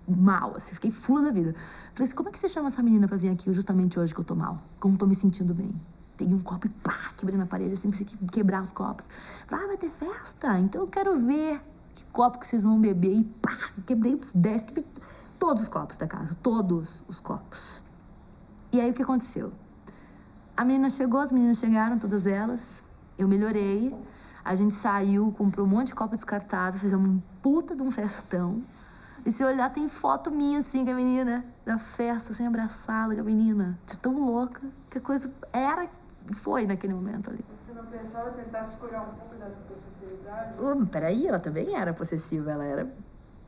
mal, assim, fiquei fula da vida. Falei assim, como é que você chama essa menina pra vir aqui justamente hoje que eu tô mal? Como tô me sentindo bem? Peguei um copo e pá, quebrei na parede, assim, pensei que quebrar os copos. Falei, vai ter festa? Então eu quero ver que copo que vocês vão beber. E pá, quebrei uns 10, quebrei todos os copos da casa, todos os copos. E aí o que aconteceu? A menina chegou, as meninas chegaram, todas elas. Eu melhorei. A gente saiu, comprou um monte de copo descartável, fizemos um puta de um festão. E se olhar, tem foto minha, assim, com a menina, da festa, assim, abraçada com a menina. De tão louca que a coisa era e foi naquele momento ali. Você não pensava em tentar se curar um pouco dessa possessividade? Peraí, ela também era possessiva, ela era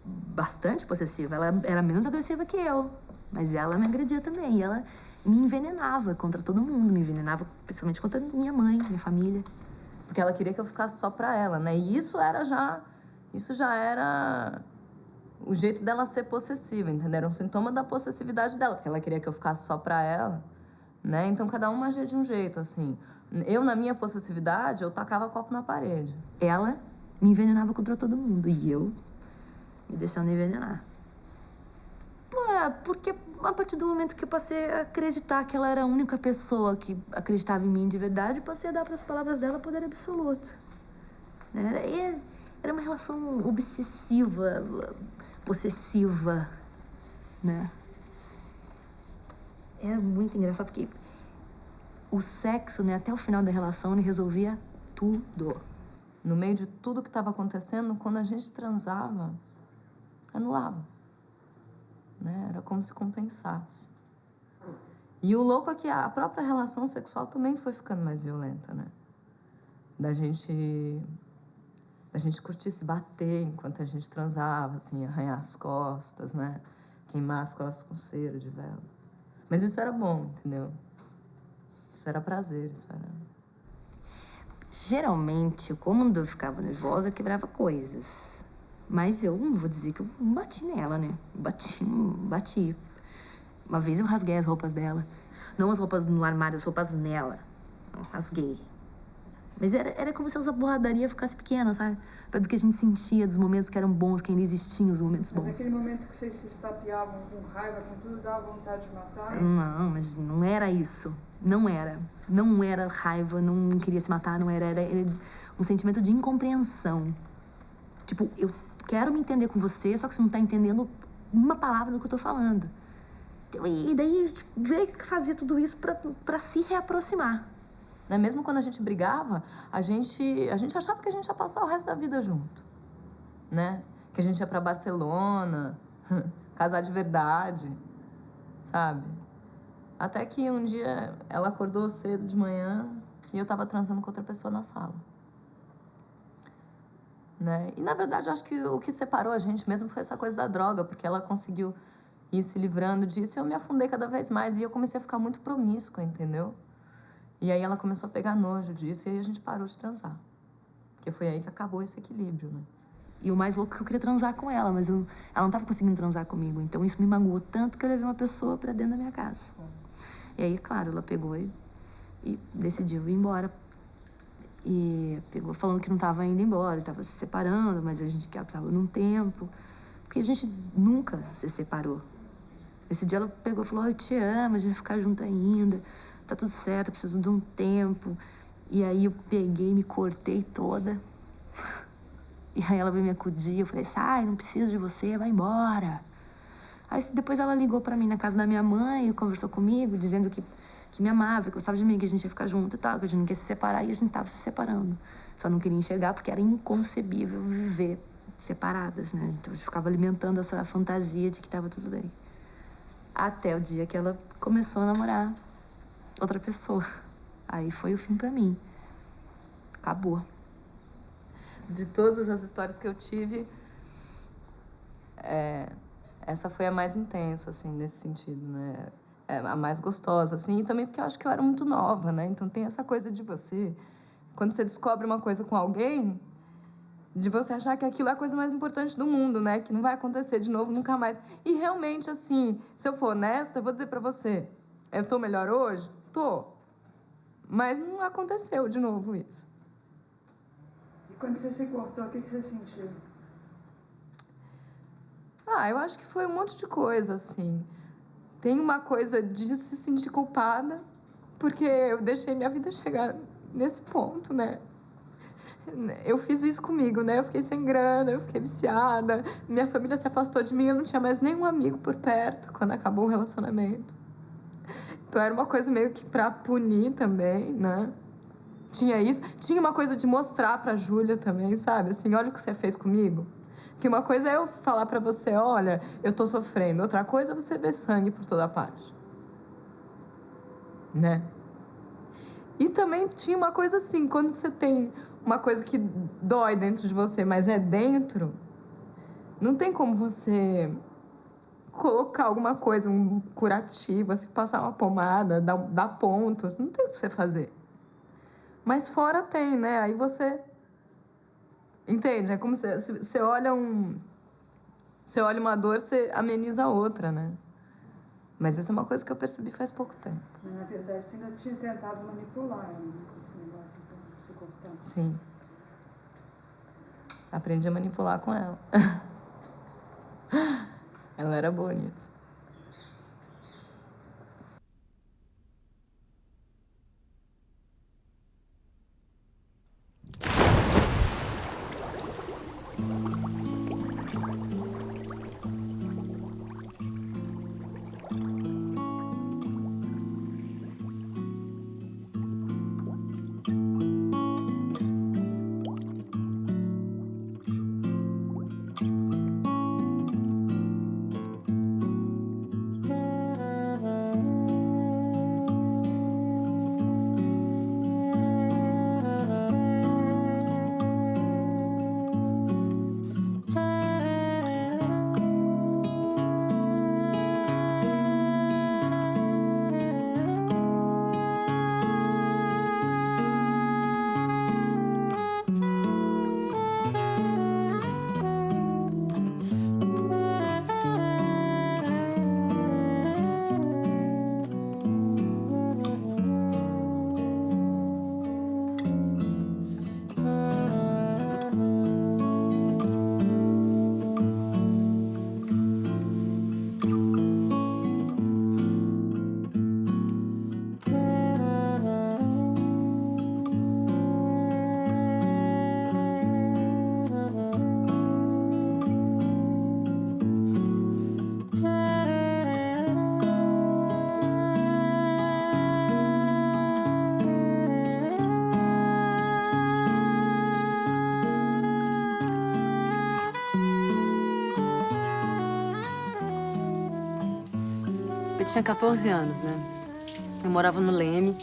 bastante possessiva. Ela era menos agressiva que eu, mas ela me agredia também. E ela me envenenava contra todo mundo, me envenenava principalmente contra minha mãe, minha família. Porque ela queria que eu ficasse só pra ela, né? E isso já era o jeito dela ser possessiva, entendeu? Era um sintoma da possessividade dela, porque ela queria que eu ficasse só pra ela, né? Então, cada uma agia de um jeito, assim. Eu, na minha possessividade, eu tacava copo na parede. Ela me envenenava contra todo mundo e eu me deixando envenenar. Porque a partir do momento que eu passei a acreditar que ela era a única pessoa que acreditava em mim de verdade, passei a dar para as palavras dela poder absoluto. Era uma relação obsessiva, possessiva, né? Era muito engraçado porque o sexo, né, até o final da relação, ele resolvia tudo. No meio de tudo que estava acontecendo, quando a gente transava, anulava. Né? Era como se compensasse. E o louco é que a própria relação sexual também foi ficando mais violenta, né? Da gente curtir se bater enquanto a gente transava, assim, arranhar as costas, né? Queimar as costas com cera de vela. Mas isso era bom, entendeu? Isso era prazer, isso era... Geralmente, quando eu ficava nervosa, eu quebrava coisas. Mas eu não vou dizer que eu bati nela, né? Bati. Uma vez eu rasguei as roupas dela. Não as roupas no armário, as roupas nela. Eu rasguei. Mas era como se essa porradaria ficasse pequena, sabe? Perto do que a gente sentia, dos momentos que eram bons, que ainda existiam os momentos bons. Mas naquele momento que vocês se estapeavam com raiva, com tudo, dava vontade de matar? Não, mas não era isso. Não era. Não era raiva, não queria se matar, não era. Era um sentimento de incompreensão. Tipo, eu quero me entender com você, só que você não tá entendendo uma palavra do que eu tô falando. E daí veio fazer tudo isso pra se reaproximar. Né? Mesmo quando a gente brigava, a gente achava que a gente ia passar o resto da vida junto. Né? Que a gente ia pra Barcelona, casar de verdade, sabe? Até que um dia ela acordou cedo de manhã e eu tava transando com outra pessoa na sala. Né? E, na verdade, eu acho que o que separou a gente mesmo foi essa coisa da droga, porque ela conseguiu ir se livrando disso e eu me afundei cada vez mais. E eu comecei a ficar muito promíscua, entendeu? E aí ela começou a pegar nojo disso e aí a gente parou de transar. Porque foi aí que acabou esse equilíbrio, né? E o mais louco é que eu queria transar com ela, mas ela não tava conseguindo transar comigo. Então isso me magoou tanto que eu levei uma pessoa pra dentro da minha casa. E aí, claro, ela pegou e decidiu ir embora. E pegou falando que não tava indo embora, estava se separando, mas a gente precisava de um tempo. Porque a gente nunca se separou. Esse dia ela pegou e falou, eu te amo, a gente vai ficar junto ainda, tá tudo certo, eu preciso de um tempo. E aí eu peguei, me cortei toda. E aí ela veio me acudir, eu falei, sai, não preciso de você, vai embora. Aí depois ela ligou pra mim na casa da minha mãe e conversou comigo, dizendo que me amava, que gostava de mim, que a gente ia ficar junto e tal, que a gente não queria se separar e a gente tava se separando. Só não queria enxergar porque era inconcebível viver separadas, né? Então a gente ficava alimentando essa fantasia de que tava tudo bem. Até o dia que ela começou a namorar outra pessoa. Aí foi o fim pra mim. Acabou. De todas as histórias que eu tive, essa foi a mais intensa, assim, nesse sentido, né? A mais gostosa, assim, e também porque eu acho que eu era muito nova, né? Então tem essa coisa de você, quando você descobre uma coisa com alguém, de você achar que aquilo é a coisa mais importante do mundo, né? Que não vai acontecer de novo nunca mais. E realmente, assim, se eu for honesta, eu vou dizer pra você, eu tô melhor hoje? Tô. Mas não aconteceu de novo isso. E quando você se cortou, o que você sentiu? Eu acho que foi um monte de coisa, assim. Tem uma coisa de se sentir culpada, porque eu deixei minha vida chegar nesse ponto, né? Eu fiz isso comigo, né? Eu fiquei sem grana, eu fiquei viciada, minha família se afastou de mim, eu não tinha mais nenhum amigo por perto quando acabou o relacionamento. Então era uma coisa meio que pra punir também, né? Tinha isso. Tinha uma coisa de mostrar pra Júlia também, sabe? Assim, olha o que você fez comigo. Que uma coisa é eu falar pra você, olha, eu tô sofrendo. Outra coisa é você ver sangue por toda parte. Né? E também tinha uma coisa assim, quando você tem uma coisa que dói dentro de você, mas é dentro, não tem como você colocar alguma coisa, um curativo, assim, passar uma pomada, dar pontos, não tem o que você fazer. Mas fora tem, né? Aí você... Entende? É como você olha você olha uma dor, você ameniza a outra, né? Mas isso é uma coisa que eu percebi faz pouco tempo. Na verdade, você ainda tinha tentado manipular, né? Esse negócio pra se cortar. Sim. Aprendi a manipular com ela. Ela era boa nisso. tinha 14 anos, né? Eu morava no Leme.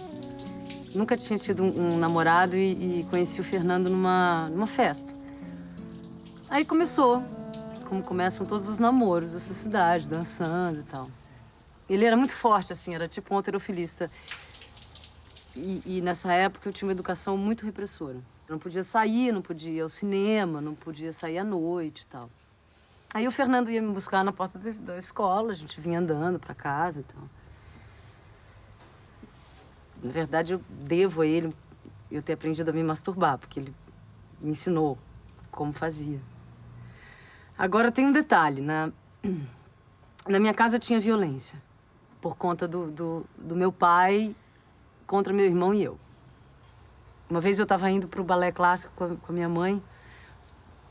Nunca tinha tido um namorado e conheci o Fernando numa festa. Aí começou, como começam todos os namoros dessa cidade, dançando e tal. Ele era muito forte, assim, era tipo um halterofilista. E nessa época eu tinha uma educação muito repressora. Eu não podia sair, não podia ir ao cinema, não podia sair à noite e tal. Aí o Fernando ia me buscar na porta da escola, a gente vinha andando pra casa e tal. Na verdade, eu devo a ele eu ter aprendido a me masturbar, porque ele me ensinou como fazia. Agora tem um detalhe, na minha casa tinha violência, por conta do meu pai contra meu irmão e eu. Uma vez eu estava indo para o balé clássico com a minha mãe,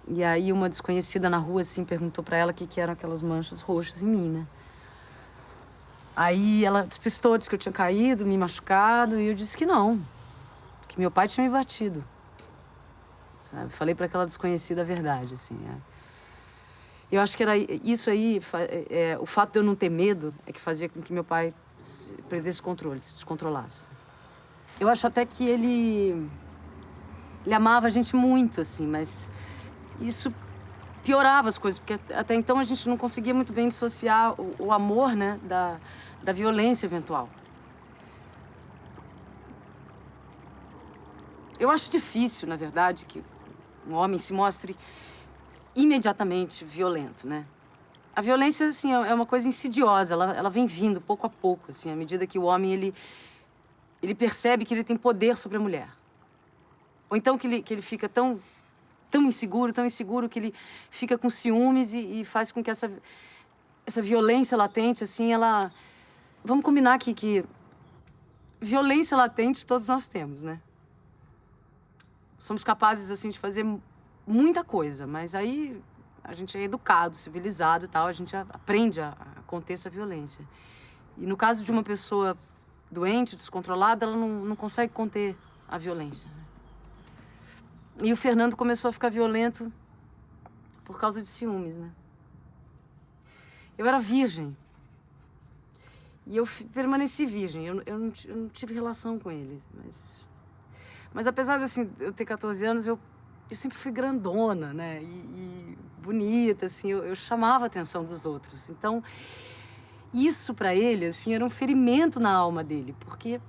e aí uma desconhecida na rua, assim, perguntou para ela o que eram aquelas manchas roxas em mim, né? Aí ela despistou, disse que eu tinha caído, me machucado, e eu disse que não, que meu pai tinha me batido, sabe? Falei para aquela desconhecida a verdade, assim. Eu acho que era isso aí, o fato de eu não ter medo é que fazia com que meu pai perdesse o controle, se descontrolasse. Eu acho até que ele amava a gente muito, assim, mas isso piorava as coisas, porque até então a gente não conseguia muito bem dissociar o amor, né, da violência eventual. Eu acho difícil, na verdade, que um homem se mostre imediatamente violento, né? A violência, assim, é uma coisa insidiosa, ela vem vindo pouco a pouco, assim, à medida que o homem, ele percebe que ele tem poder sobre a mulher. Ou então que ele fica tão inseguro, que ele fica com ciúmes e faz com que essa violência latente, assim, ela... Vamos combinar que violência latente todos nós temos, né? Somos capazes, assim, de fazer muita coisa, mas aí a gente é educado, civilizado e tal, a gente aprende a conter essa violência. E no caso de uma pessoa doente, descontrolada, ela não consegue conter a violência. E o Fernando começou a ficar violento por causa de ciúmes, né? Eu era virgem. E eu permaneci virgem. Eu não tive relação com ele. Mas apesar de, assim, eu ter 14 anos, eu sempre fui grandona, né? E bonita, assim. Eu chamava a atenção dos outros. Então, isso pra ele, assim, era um ferimento na alma dele. Porque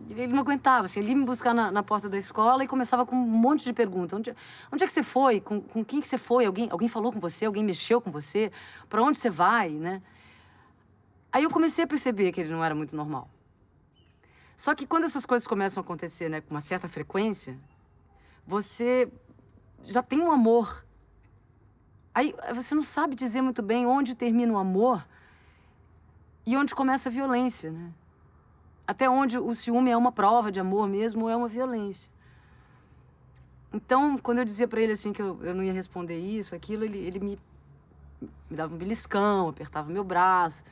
ele não aguentava, assim. Ele ia me buscar na porta da escola e começava com um monte de perguntas. Onde é que você foi? Com quem que você foi? Alguém falou com você? Alguém mexeu com você? Pra onde você vai, né? Aí eu comecei a perceber que ele não era muito normal. Só que quando essas coisas começam a acontecer, né, com uma certa frequência, você já tem um amor. Aí você não sabe dizer muito bem onde termina o amor e onde começa a violência, né? Até onde o ciúme é uma prova de amor mesmo ou é uma violência. Então, quando eu dizia pra ele, assim, que eu não ia responder isso, aquilo, ele me dava um beliscão, apertava meu braço.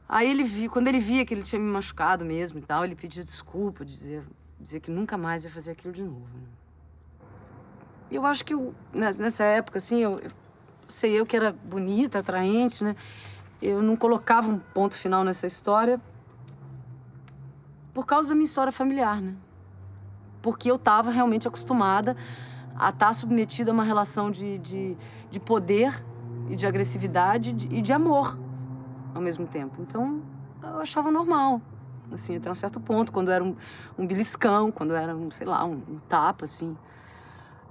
Aí quando ele via que ele tinha me machucado mesmo e tal, ele pedia desculpa, dizia que nunca mais ia fazer aquilo de novo. Eu acho que nessa época, assim, eu que era bonita, atraente, né? Eu não colocava um ponto final nessa história por causa da minha história familiar, né? Porque eu estava realmente acostumada a estar submetida a uma relação de poder e de agressividade e de amor ao mesmo tempo. Então, eu achava normal, assim, até um certo ponto, quando era um beliscão, quando era, sei lá, um tapa, assim.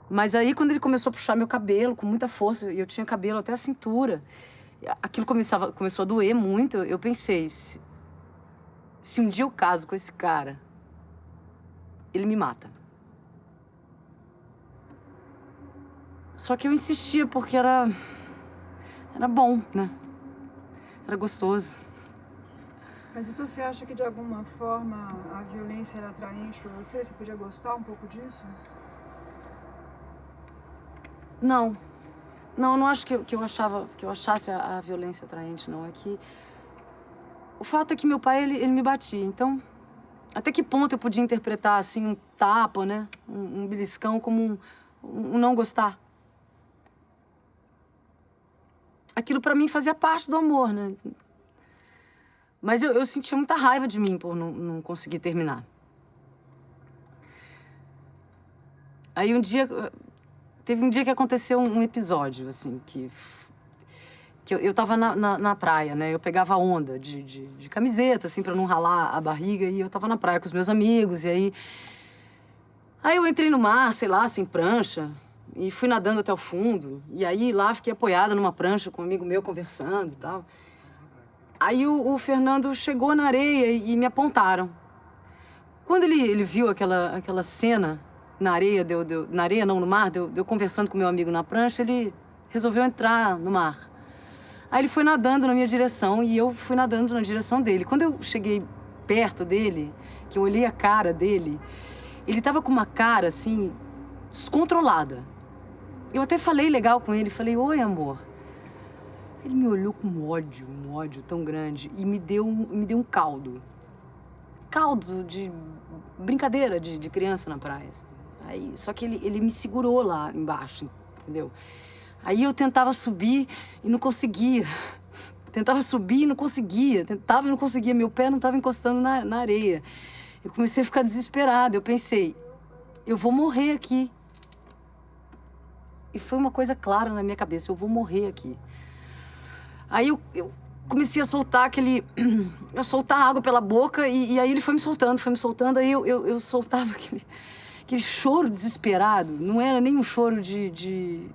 Mas aí, quando ele começou a puxar meu cabelo com muita força, e eu tinha cabelo até a cintura, aquilo começou a doer muito, eu pensei, se um dia eu caso com esse cara, ele me mata. Só que eu insistia porque era bom, né? Era gostoso. Mas então você acha que de alguma forma a violência era atraente pra você? Você podia gostar um pouco disso? Não. Não, eu não acho que eu achasse a violência atraente, não. É que o fato é que meu pai, ele me batia. Então, até que ponto eu podia interpretar, assim, um tapa, né? Um beliscão como um não gostar? Aquilo pra mim fazia parte do amor, né? Mas eu sentia muita raiva de mim por não conseguir terminar. Aí teve um dia que aconteceu um episódio, assim, que eu tava na praia, né? Eu pegava onda de camiseta, assim, pra não ralar a barriga, e eu tava na praia com os meus amigos, e aí eu entrei no mar, sei lá, sem prancha, e fui nadando até o fundo, e aí lá fiquei apoiada numa prancha com um amigo meu conversando e tal. Aí o Fernando chegou na areia e me apontaram. Quando ele viu aquela cena na areia, na areia não, no mar, deu conversando com meu amigo na prancha, ele resolveu entrar no mar. Aí ele foi nadando na minha direção e eu fui nadando na direção dele. Quando eu cheguei perto dele, que eu olhei a cara dele, ele tava com uma cara, assim, descontrolada. Eu até falei legal com ele, falei, oi, amor. Ele me olhou com um ódio tão grande e me deu um caldo. Caldo de brincadeira de criança na praia. Assim. Aí, só que ele me segurou lá embaixo, entendeu? Aí eu tentava subir e não conseguia. Tentava subir e não conseguia. Tentava e não conseguia. Meu pé não estava encostando na areia. Eu comecei a ficar desesperada. Eu pensei, eu vou morrer aqui. E foi uma coisa clara na minha cabeça, eu vou morrer aqui. Aí eu comecei a soltar soltar água pela boca e aí ele foi me soltando. Aí eu soltava aquele choro desesperado. Não era nem um choro de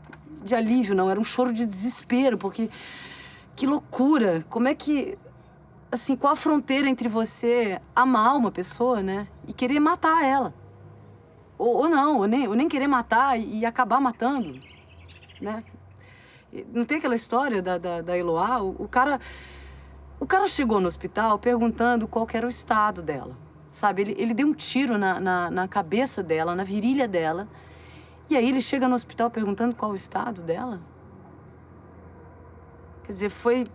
alívio, não. Era um choro de desespero, porque que loucura. Como é que... Assim, qual a fronteira entre você amar uma pessoa, né? E querer matar ela. Ou não, ou nem querer matar e acabar matando, né? Não tem aquela história da Eloá? O cara chegou no hospital perguntando qual que era o estado dela, sabe? Ele deu um tiro na cabeça dela, na virilha dela. E aí ele chega no hospital perguntando qual o estado dela. Quer dizer, foi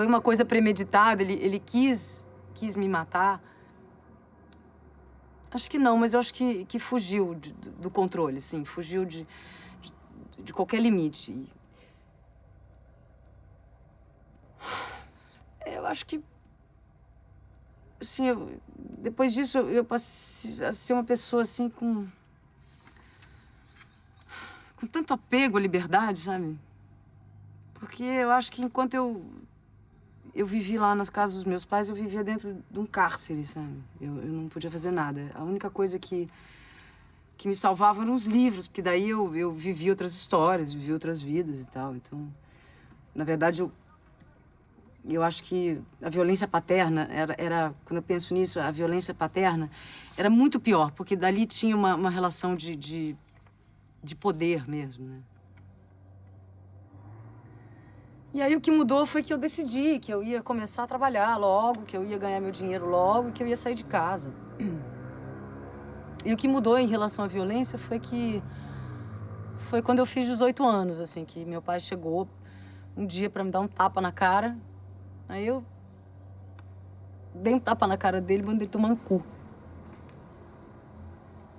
uma coisa premeditada, ele quis me matar. Acho que não, mas eu acho que fugiu do controle, sim. Fugiu de qualquer limite. Eu acho que... Assim, depois disso, eu passei a ser uma pessoa, assim, com tanto apego à liberdade, sabe? Porque eu acho que enquanto eu vivi lá nas casas dos meus pais, eu vivia dentro de um cárcere, sabe? Eu não podia fazer nada. A única coisa que me salvava eram os livros, porque daí eu vivi outras histórias, vivi outras vidas e tal. Então, na verdade, eu acho que a violência paterna era quando eu penso nisso, a violência paterna era muito pior, porque dali tinha uma relação de poder mesmo, né? E aí o que mudou foi que eu decidi que eu ia começar a trabalhar logo, que eu ia ganhar meu dinheiro logo, que eu ia sair de casa. E o que mudou em relação à violência foi quando eu fiz 18 anos, assim, que meu pai chegou um dia pra me dar um tapa na cara. Aí eu dei um tapa na cara dele e mandei ele tomar no cu.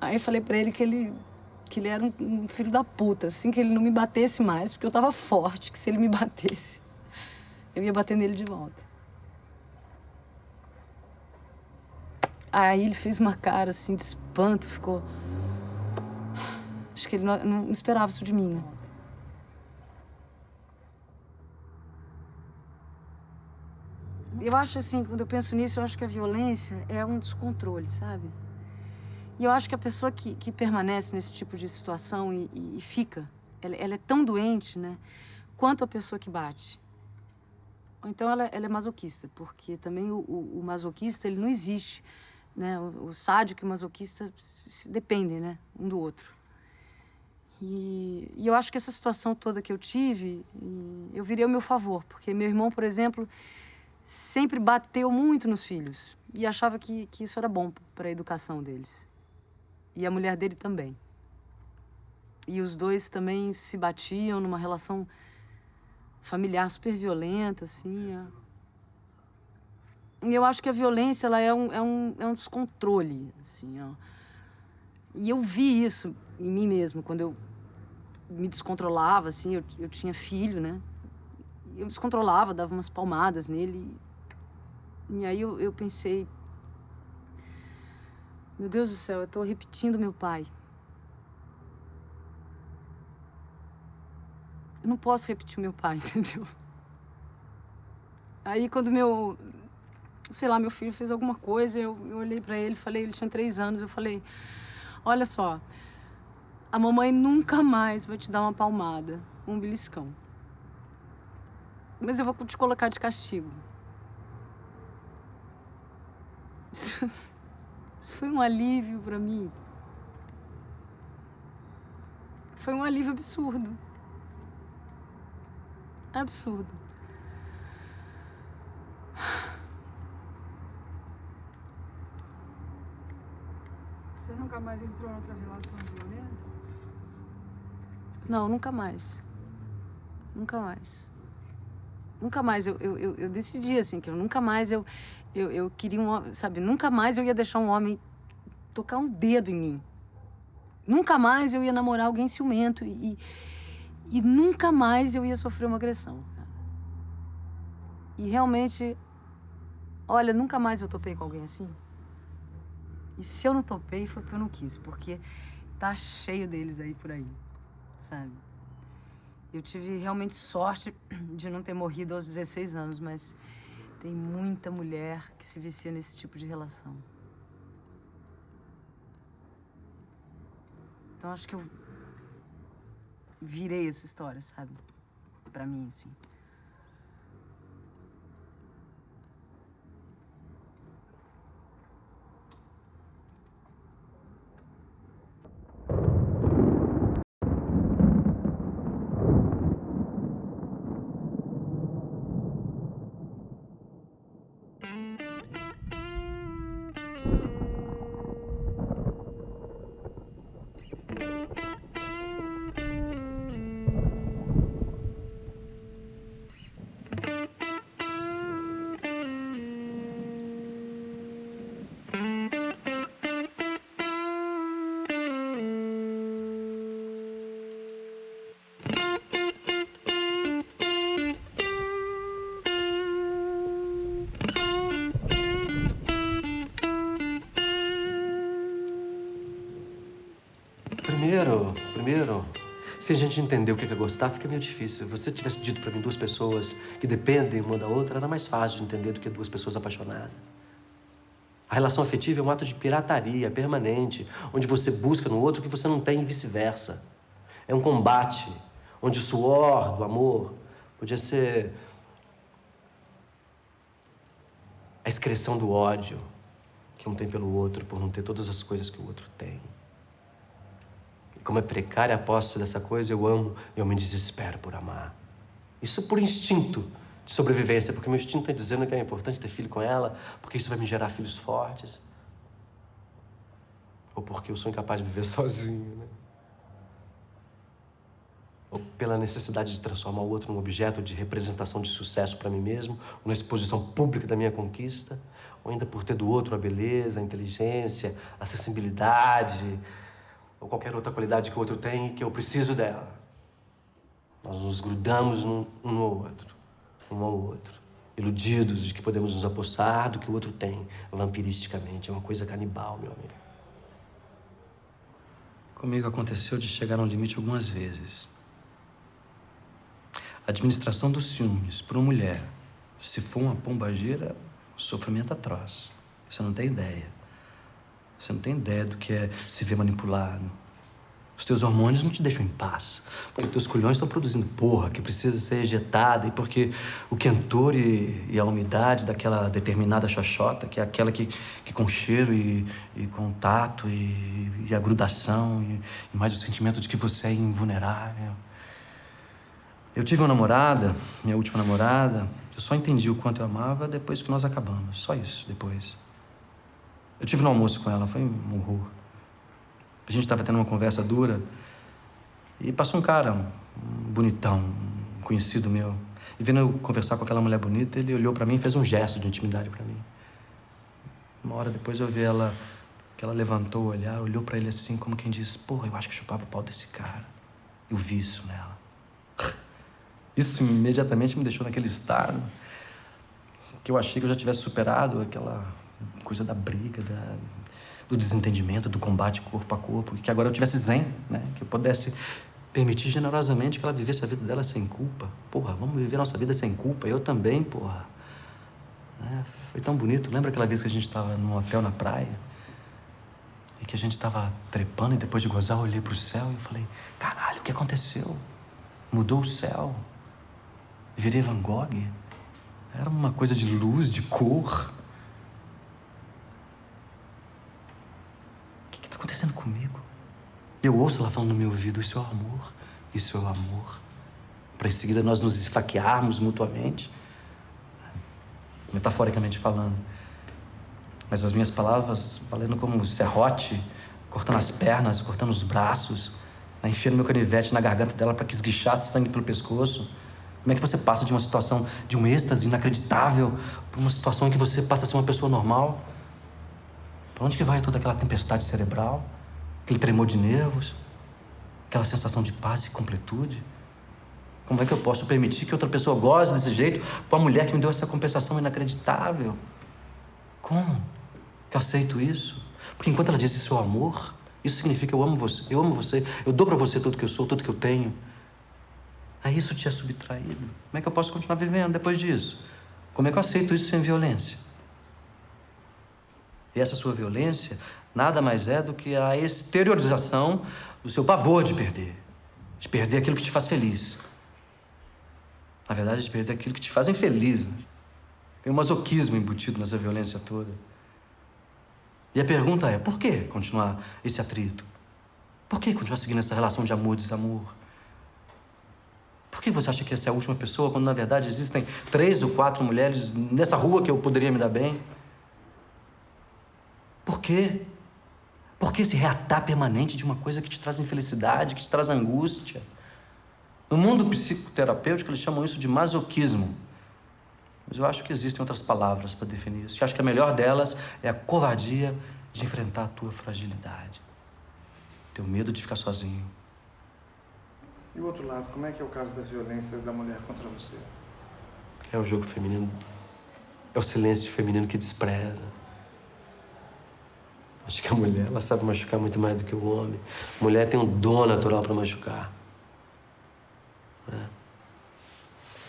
Aí eu falei pra ele que ele era um filho da puta, assim, que ele não me batesse mais, porque eu tava forte, que se ele me batesse, eu ia bater nele de volta. Aí ele fez uma cara, assim, de espanto, ficou... Acho que ele não esperava isso de mim, né? Eu acho, assim, quando eu penso nisso, eu acho que a violência é um descontrole, sabe? E eu acho que a pessoa que permanece nesse tipo de situação e fica, ela é tão doente, né? Quanto a pessoa que bate. Ou então ela é masoquista, porque também o masoquista, ele não existe, né? O sádico e o masoquista dependem, né? Um do outro. E eu acho que essa situação toda que eu tive, eu virei ao meu favor, porque meu irmão, por exemplo, sempre bateu muito nos filhos e achava que isso era bom para a educação deles. E a mulher dele também. E os dois também se batiam numa relação familiar super violenta, assim. E eu acho que a violência, ela é um descontrole, assim, ó. E eu vi isso em mim mesmo, quando eu me descontrolava, assim, eu tinha filho, né? Eu me descontrolava, dava umas palmadas nele E aí eu pensei, meu Deus do céu, eu tô repetindo meu pai. Eu não posso repetir o meu pai, entendeu? Aí quando meu filho fez alguma coisa, eu olhei pra ele, falei, ele tinha 3 anos, eu falei, olha só, a mamãe nunca mais vai te dar uma palmada, um beliscão. Mas eu vou te colocar de castigo. Isso foi um alívio pra mim. Foi um alívio absurdo. Absurdo. Você nunca mais entrou em outra relação violenta? Não, nunca mais. Nunca mais. Nunca mais. Eu decidi, assim, que eu nunca mais eu queria um homem, sabe? Nunca mais eu ia deixar um homem tocar um dedo em mim. Nunca mais eu ia namorar alguém ciumento e nunca mais eu ia sofrer uma agressão. E realmente, olha, nunca mais eu topei com alguém assim. E se eu não topei, foi porque eu não quis, porque tá cheio deles aí por aí, sabe? Eu tive realmente sorte de não ter morrido aos 16 anos, mas tem muita mulher que se vicia nesse tipo de relação. Então acho que eu virei essa história, sabe? Pra mim, assim. Primeiro, se a gente entender o que é gostar, fica meio difícil. Se você tivesse dito pra mim 2 pessoas que dependem uma da outra, era mais fácil de entender do que 2 pessoas apaixonadas. A relação afetiva é um ato de pirataria permanente, onde você busca no outro o que você não tem e vice-versa. É um combate, onde o suor do amor podia ser a excreção do ódio que um tem pelo outro por não ter todas as coisas que o outro tem. E como é precária a posse dessa coisa, eu amo e eu me desespero por amar. Isso por instinto de sobrevivência, porque meu instinto está dizendo que é importante ter filho com ela, porque isso vai me gerar filhos fortes. Ou porque eu sou incapaz de viver sozinho, né? Ou pela necessidade de transformar o outro num objeto de representação de sucesso para mim mesmo, ou na exposição pública da minha conquista, ou ainda por ter do outro a beleza, a inteligência, a sensibilidade, ou qualquer outra qualidade que o outro tem e que eu preciso dela. Nós nos grudamos um ao outro, iludidos de que podemos nos apossar do que o outro tem, vampiristicamente. É uma coisa canibal, meu amigo. Comigo aconteceu de chegar a um limite algumas vezes. A administração dos ciúmes por uma mulher, se for uma pombagira, sofrimento atroz. Você não tem ideia. Você não tem ideia do que é se ver manipulado. Os teus hormônios não te deixam em paz. Porque os teus culhões estão produzindo porra que precisa ser ejetada e porque o quentor e a umidade daquela determinada xoxota, que é aquela que com cheiro e contato e a grudação e mais o sentimento de que você é invulnerável. Eu tive uma namorada, minha última namorada, eu só entendi o quanto eu amava depois que nós acabamos. Só isso, depois. Eu tive no almoço com ela, foi um horror. A gente estava tendo uma conversa dura e passou um cara, um bonitão, um conhecido meu. E vendo eu conversar com aquela mulher bonita, ele olhou pra mim e fez um gesto de intimidade pra mim. Uma hora depois eu vi ela, que ela levantou o olhar, olhou pra ele assim, como quem diz, porra, eu acho que chupava o pau desse cara. Eu vi isso nela. Isso imediatamente me deixou naquele estado. que eu achei que eu já tivesse superado aquela coisa da briga, do desentendimento, do combate corpo a corpo, e que agora eu tivesse zen, né? Que eu pudesse permitir generosamente que ela vivesse a vida dela sem culpa. Porra, vamos viver a nossa vida sem culpa. Eu também, porra. Foi tão bonito. Lembra aquela vez que a gente estava num hotel na praia? E que a gente estava trepando e depois de gozar eu olhei pro céu e eu falei, caralho, o que aconteceu? Mudou o céu. Virei Van Gogh. Era uma coisa de luz, de cor. O que está acontecendo comigo? Eu ouço ela falando no meu ouvido, isso é o amor, isso é o amor. Para em seguida nós nos esfaquearmos mutuamente. Metaforicamente falando. Mas as minhas palavras valendo como serrote, cortando as pernas, cortando os braços, enfiando meu canivete na garganta dela para que esguichasse sangue pelo pescoço. Como é que você passa de uma situação de um êxtase inacreditável para uma situação em que você passa a ser uma pessoa normal? Para onde que vai toda aquela tempestade cerebral? Aquele tremor de nervos? Aquela sensação de paz e completude? Como é que eu posso permitir que outra pessoa goze desse jeito com a mulher que me deu essa compensação inacreditável? Como que eu aceito isso? Porque enquanto ela diz isso é o amor, isso significa eu amo você, eu dou pra você tudo que eu sou, tudo que eu tenho. Aí isso te é subtraído. Como é que eu posso continuar vivendo depois disso? Como é que eu aceito isso sem violência? E essa sua violência nada mais é do que a exteriorização do seu pavor de perder aquilo que te faz feliz. Na verdade, de perder aquilo que te faz infeliz, né? Tem um masoquismo embutido nessa violência toda. E a pergunta é, por que continuar esse atrito? Por que continuar seguindo essa relação de amor e desamor? Por que você acha que essa é a última pessoa, quando na verdade existem 3 ou 4 mulheres nessa rua que eu poderia me dar bem? Por quê? Por que esse reatar permanente de uma coisa que te traz infelicidade, que te traz angústia? No mundo psicoterapêutico, eles chamam isso de masoquismo. Mas eu acho que existem outras palavras para definir isso. Eu acho que a melhor delas é a covardia de enfrentar a tua fragilidade. Teu medo de ficar sozinho. E o outro lado, como é que é o caso da violência da mulher contra você? É o jogo feminino. É o silêncio feminino que despreza. Acho que a mulher, ela sabe machucar muito mais do que o homem. A mulher tem um dom natural para machucar.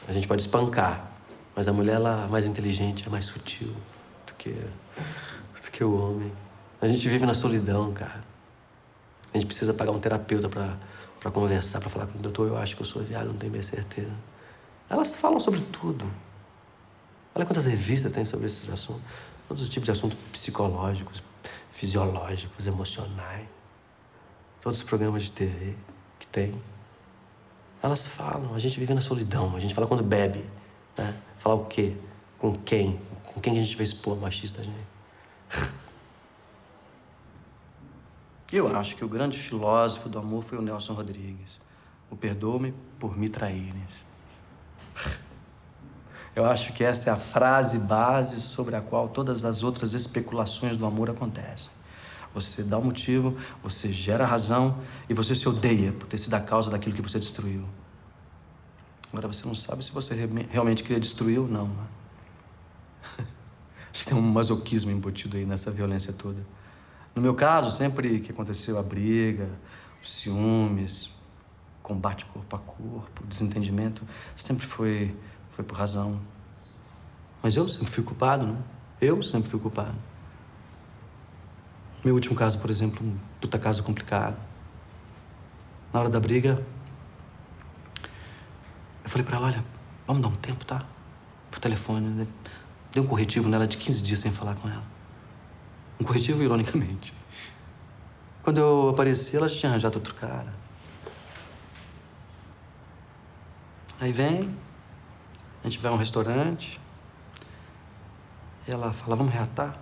A gente pode espancar, mas a mulher, ela é mais inteligente, é mais sutil do que o homem. A gente vive na solidão, cara. A gente precisa pagar um terapeuta pra conversar, pra falar com o doutor, eu acho que eu sou viado, não tenho bem certeza. Elas falam sobre tudo. Olha quantas revistas tem sobre esses assuntos. Todos os tipos de assuntos psicológicos, fisiológicos, emocionais. Todos os programas de TV que tem. Elas falam, a gente vive na solidão, a gente fala quando bebe, né? Falar o quê? Com quem? Com quem a gente vai expor a machista, gente? Eu acho que o grande filósofo do amor foi o Nelson Rodrigues. O perdoa-me por me traíres. Eu acho que essa é a frase base sobre a qual todas as outras especulações do amor acontecem. Você dá um motivo, você gera razão e você se odeia por ter sido a causa daquilo que você destruiu. Agora você não sabe se você realmente queria destruir ou não, né? Acho que tem um masoquismo embutido aí nessa violência toda. No meu caso, sempre que aconteceu a briga, os ciúmes, combate corpo a corpo, desentendimento, sempre foi por razão. Mas eu sempre fui culpado, né? Eu sempre fui culpado. Meu último caso, por exemplo, um puta caso complicado. Na hora da briga, eu falei pra ela, olha, vamos dar um tempo, tá? Por telefone, né? Dei um corretivo nela de 15 dias sem falar com ela. Um corretivo, ironicamente. Quando eu apareci, ela já tinha arranjado outro cara. Aí vem, a gente vai a um restaurante, e ela fala, vamos reatar?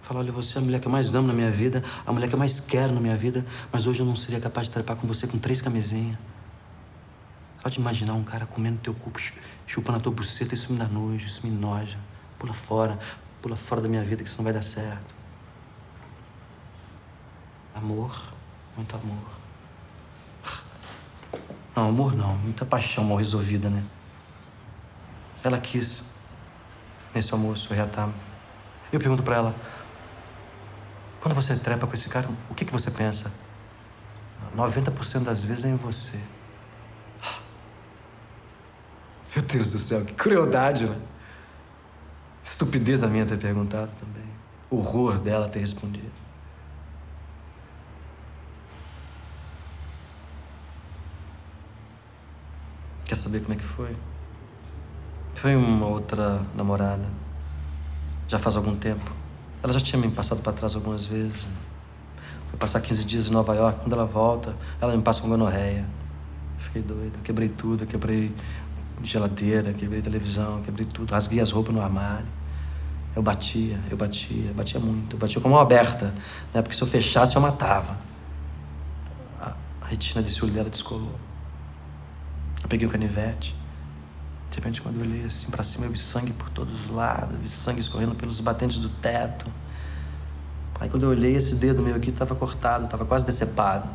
Fala, olha, você é a mulher que eu mais amo na minha vida, a mulher que eu mais quero na minha vida, mas hoje eu não seria capaz de trepar com você com 3 camisinhas. Só de imaginar um cara comendo teu cu, chupando a tua buceta, isso me dá nojo, isso me noja. Pula fora da minha vida que isso não vai dar certo. Amor, muito amor. Não, amor não, muita paixão mal resolvida, né? Ela quis nesse almoço, reatamos. Eu pergunto pra ela, quando você trepa com esse cara, o que você pensa? 90% das vezes é em você. Meu Deus do céu, que crueldade, né? Estupidez a minha ter perguntado também. Horror dela ter respondido. Quer saber como é que foi? Foi uma outra namorada. Já faz algum tempo. Ela já tinha me passado pra trás algumas vezes. Foi passar 15 dias em Nova York. Quando ela volta, ela me passa com gonorreia. Fiquei doido. Eu quebrei tudo. Eu quebrei geladeira, quebrei televisão, quebrei tudo. Rasguei as roupas no armário. Eu batia muito. Eu batia com a mão aberta, né? Porque se eu fechasse, eu matava. A retina desse olho dela descolou. Eu peguei o canivete. De repente, quando eu olhei assim pra cima, eu vi sangue por todos os lados. Vi sangue escorrendo pelos batentes do teto. Aí, quando eu olhei, esse dedo meu aqui tava cortado, tava quase decepado.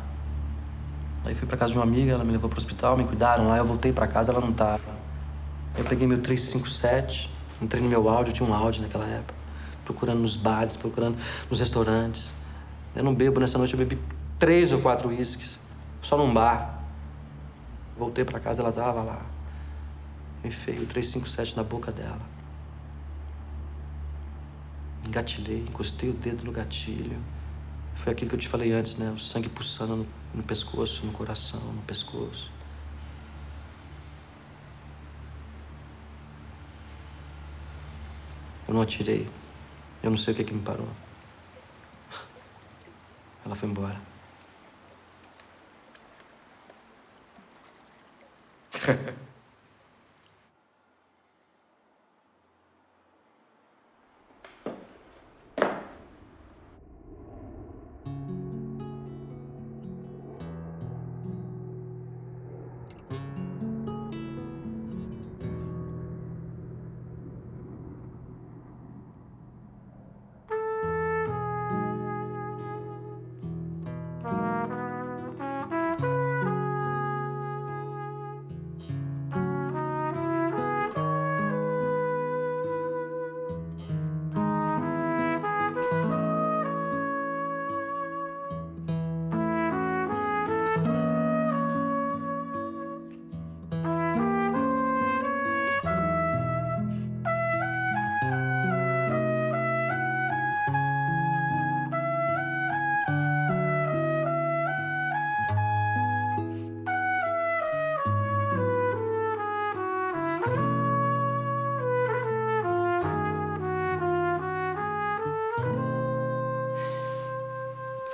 Aí fui pra casa de uma amiga, ela me levou pro hospital, me cuidaram lá. Eu voltei pra casa, ela não tava. Aí eu peguei meu 357, entrei no meu áudio, eu tinha um áudio naquela época. Procurando nos bares, procurando nos restaurantes. Eu não bebo nessa noite, eu bebi 3 ou 4 uísques. Só num bar. Voltei pra casa, ela tava lá. Eu enfiei o 357 na boca dela. Engatilhei, encostei o dedo no gatilho. Foi aquilo que eu te falei antes, né? O sangue pulsando no pescoço, no coração, no pescoço. Eu não atirei. Eu não sei o que me parou. Ela foi embora.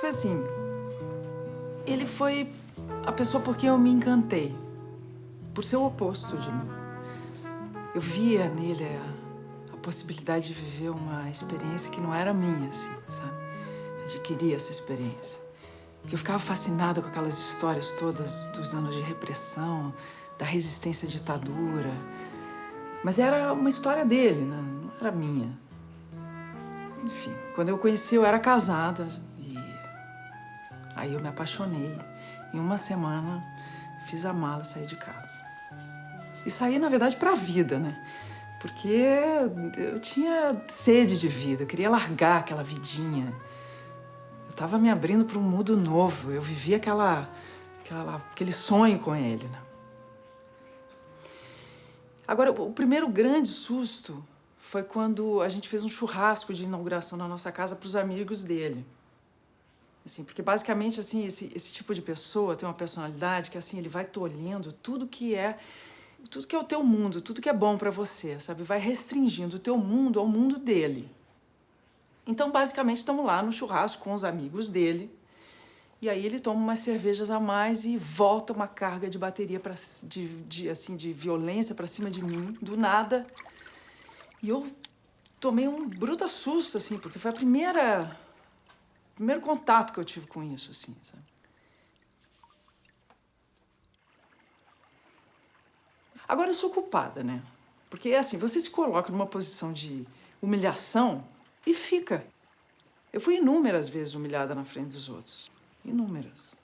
Foi assim, ele foi a pessoa por quem eu me encantei, por ser o oposto de mim. Eu via nele a possibilidade de viver uma experiência que não era minha, assim, sabe? Adquirir essa experiência. Eu ficava fascinada com aquelas histórias todas dos anos de repressão, da resistência à ditadura. Mas era uma história dele, né? Não era minha. Enfim, quando eu conheci, eu era casada. Aí eu me apaixonei. Em uma semana, fiz a mala, saí de casa. E saí, na verdade, pra vida, né? Porque eu tinha sede de vida, eu queria largar aquela vidinha. Eu tava me abrindo para um mundo novo, eu vivia aquele sonho com ele, né? Agora, o primeiro grande susto foi quando a gente fez um churrasco de inauguração na nossa casa para os amigos dele. Assim, porque basicamente assim, esse tipo de pessoa tem uma personalidade que assim, ele vai tolhendo tudo que é o teu mundo, tudo que é bom pra você, sabe? Vai restringindo o teu mundo ao mundo dele. Então, basicamente, estamos lá no churrasco com os amigos dele. E aí ele toma umas cervejas a mais e volta uma carga de bateria de violência pra cima de mim, do nada. E eu tomei um bruto susto, assim, porque foi o primeiro contato que eu tive com isso, assim, sabe? Agora eu sou culpada, né? Porque, assim, você se coloca numa posição de humilhação e fica. Eu fui inúmeras vezes humilhada na frente dos outros. Inúmeras.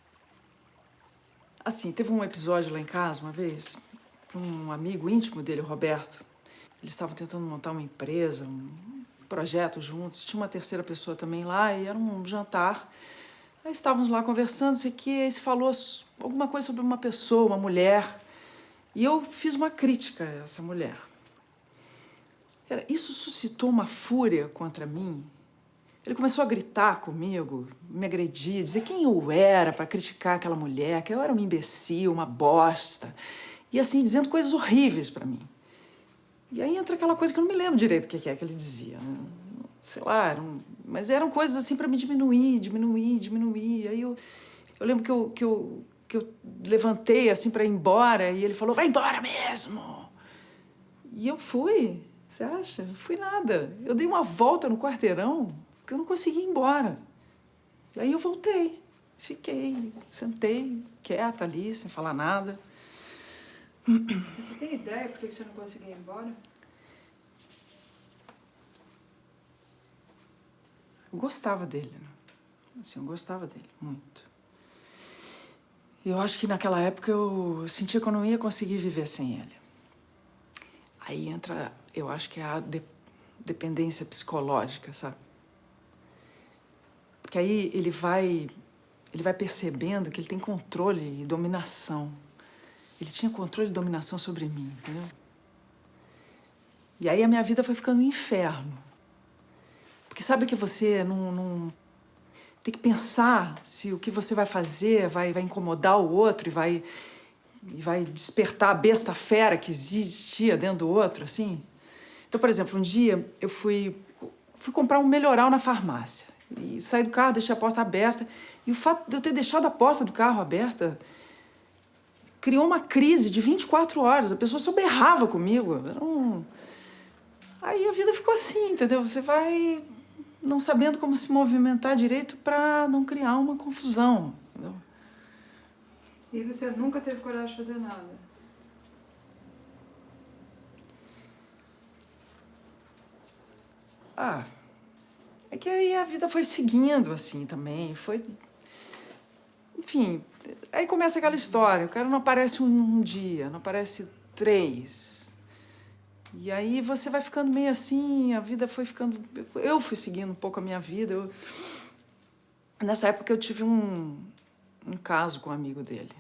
Assim, teve um episódio lá em casa, uma vez, um amigo íntimo dele, o Roberto. Eles estavam tentando montar uma empresa, um projeto juntos. Tinha uma terceira pessoa também lá e era um jantar. Aí estávamos lá conversando, sei que, aí se falou alguma coisa sobre uma pessoa, uma mulher. E eu fiz uma crítica a essa mulher. Isso suscitou uma fúria contra mim. Ele começou a gritar comigo, me agredir, dizer quem eu era para criticar aquela mulher, que eu era um imbecil, uma bosta. E assim, dizendo coisas horríveis para mim. E aí entra aquela coisa que eu não me lembro direito o que é que ele dizia, né? Sei lá, mas eram coisas assim para me diminuir. Aí eu lembro que eu levantei assim para ir embora e ele falou, vai embora mesmo. E eu fui, você acha? Fui nada. Eu dei uma volta no quarteirão que eu não consegui ir embora. E aí eu voltei, fiquei, sentei quieta ali, sem falar nada. Você tem ideia por que você não conseguia ir embora? Eu gostava dele, né? Assim, eu gostava dele, muito. E eu acho que naquela época eu sentia que eu não ia conseguir viver sem ele. Aí entra, eu acho que é a dependência psicológica, sabe? Porque aí ele vai percebendo que ele tem controle e dominação. Ele tinha controle e dominação sobre mim, entendeu? E aí a minha vida foi ficando um inferno. Porque sabe que você não tem que pensar se o que você vai fazer vai incomodar o outro e vai despertar a besta fera que existia dentro do outro, assim? Então, por exemplo, um dia eu fui comprar um melhoral na farmácia. E saí do carro, deixei a porta aberta. E o fato de eu ter deixado a porta do carro aberta criou uma crise de 24 horas. A pessoa só berrava comigo. Aí a vida ficou assim, entendeu? Você vai não sabendo como se movimentar direito para não criar uma confusão, entendeu? E você nunca teve coragem de fazer nada? Ah, é que aí a vida foi seguindo assim também, foi... Enfim, aí começa aquela história, o cara não aparece um dia, não aparece 3. E aí você vai ficando meio assim, a vida foi ficando... Eu fui seguindo um pouco a minha vida. Nessa época eu tive um caso com um amigo dele.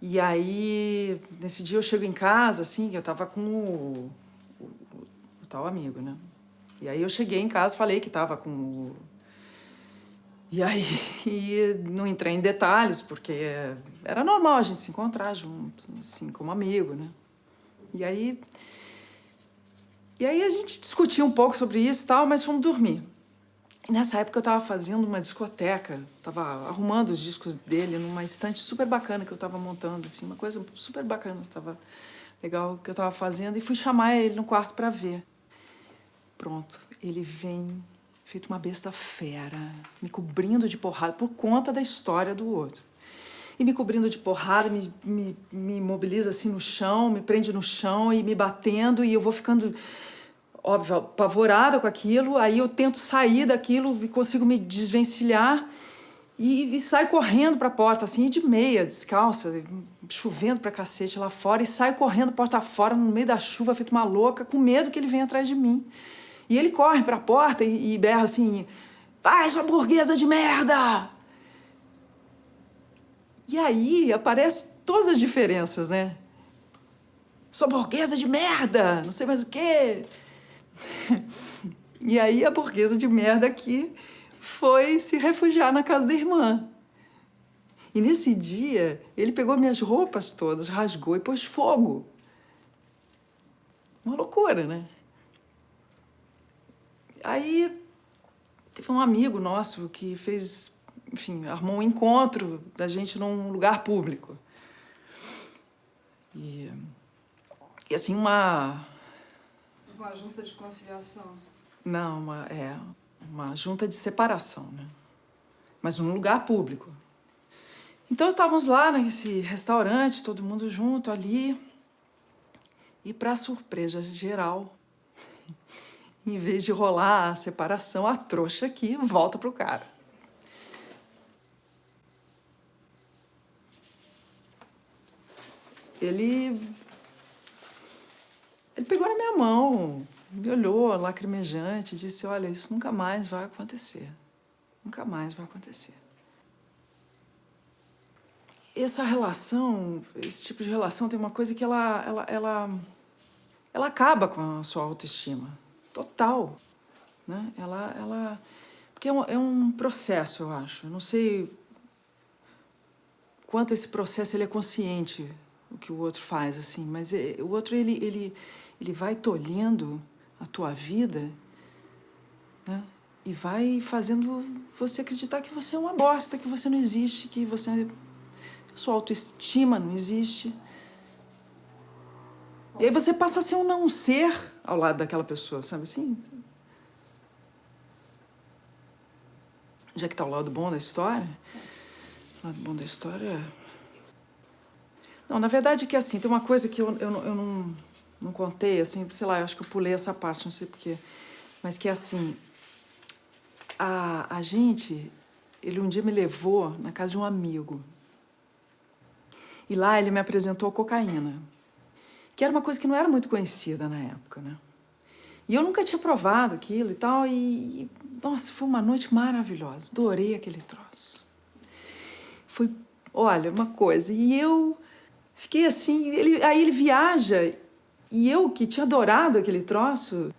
E aí, nesse dia eu chego em casa, assim, eu tava com o tal amigo, né? E aí eu cheguei em casa, falei que tava com o... E aí, não entrei em detalhes, porque era normal a gente se encontrar junto, assim, como amigo, né? E aí a gente discutiu um pouco sobre isso e tal, mas fomos dormir. E nessa época eu tava fazendo uma discoteca, tava arrumando os discos dele numa estante super bacana que eu tava montando, assim, uma coisa super bacana, tava legal que eu tava fazendo, e fui chamar ele no quarto pra ver. Pronto, ele vem feito uma besta fera, me cobrindo de porrada por conta da história do outro. E me cobrindo de porrada, me imobiliza assim no chão, me prende no chão e me batendo, e eu vou ficando, óbvio, apavorada com aquilo. Aí eu tento sair daquilo e consigo me desvencilhar e saio correndo pra porta, assim, de meia, descalça, chovendo pra cacete lá fora, e saio correndo porta fora, no meio da chuva, feito uma louca, com medo que ele venha atrás de mim. E ele corre pra porta e berra assim, vai, sua burguesa de merda! E aí aparecem todas as diferenças, né? Sua burguesa de merda, não sei mais o quê. E aí a burguesa de merda aqui foi se refugiar na casa da irmã. E nesse dia, ele pegou minhas roupas todas, rasgou e pôs fogo. Uma loucura, né? Aí teve um amigo nosso que fez, enfim, armou um encontro da gente num lugar público. E assim, uma junta de conciliação? Não, uma junta de separação, né? Mas num lugar público. Então, estávamos lá nesse restaurante, todo mundo junto ali. E, para surpresa geral, em vez de rolar a separação, a trouxa aqui volta pro cara. Ele Ele pegou na minha mão, me olhou lacrimejante e disse, olha, isso nunca mais vai acontecer. Nunca mais vai acontecer. Essa relação, esse tipo de relação tem uma coisa que ela acaba com a sua autoestima. Total. Né? Porque é um processo, eu acho. Eu não sei quanto esse processo ele é consciente, o que o outro faz, assim, mas o outro, ele vai tolhendo a tua vida, né? E vai fazendo você acreditar que você é uma bosta, que você não existe, que sua autoestima não existe. E aí você passa a ser um não ser ao lado daquela pessoa, sabe assim? Onde é que está o lado bom da história? O lado bom da história... Não, na verdade é que assim, tem uma coisa que eu não contei, assim, sei lá, eu acho que eu pulei essa parte, não sei porquê. Mas que é assim, a gente, ele um dia me levou na casa de um amigo. E lá ele me apresentou a cocaína, que era uma coisa que não era muito conhecida na época, né? E eu nunca tinha provado aquilo e tal, nossa, foi uma noite maravilhosa, adorei aquele troço. Foi, olha, uma coisa, e eu fiquei assim, aí ele viaja, e eu que tinha adorado aquele troço,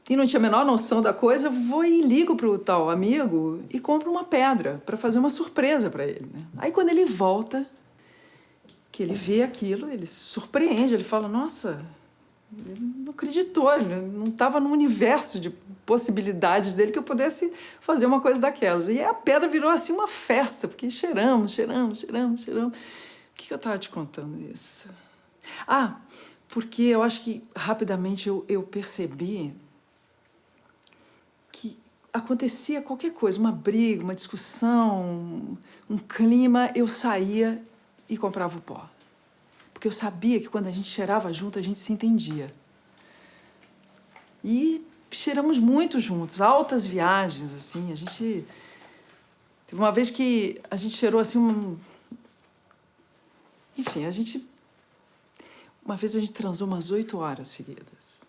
e não tinha a menor noção da coisa, vou e ligo pro tal amigo e compro uma pedra para fazer uma surpresa para ele, né? Aí quando ele volta, que ele vê aquilo, ele se surpreende, ele fala, nossa, ele não acreditou, ele não estava no universo de possibilidades dele que eu pudesse fazer uma coisa daquelas. E a pedra virou assim uma festa, porque cheiramos. Por que eu estava te contando isso? Ah, porque eu acho que rapidamente eu percebi que acontecia qualquer coisa, uma briga, uma discussão, um clima, eu saía e comprava o pó. Porque eu sabia que quando a gente cheirava junto, a gente se entendia. E cheiramos muito juntos, altas viagens, assim, a gente... Teve uma vez que a gente cheirou, assim, Enfim, uma vez a gente transou umas 8 horas seguidas.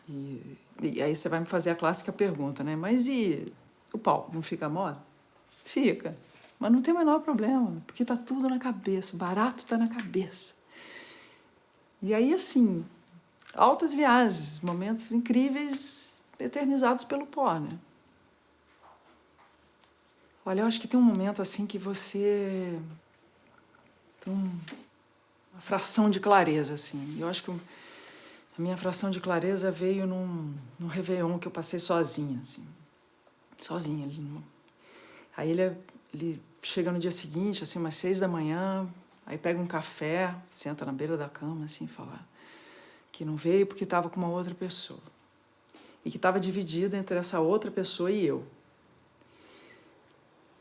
E aí você vai me fazer a clássica pergunta, né? Mas e o pau, não fica mole? Fica. Mas não tem o menor problema, porque tá tudo na cabeça, o barato tá na cabeça. E aí, assim, altas viagens, momentos incríveis, eternizados pelo pó, né? Olha, eu acho que tem um momento, assim, que você tem uma fração de clareza, assim. Eu acho que a minha fração de clareza veio num Réveillon que eu passei sozinha, assim. Sozinha. Aí ele chega no dia seguinte, assim, umas 6 da manhã, aí pega um café, senta na beira da cama, assim, e fala que não veio porque estava com uma outra pessoa. E que estava dividido entre essa outra pessoa e eu.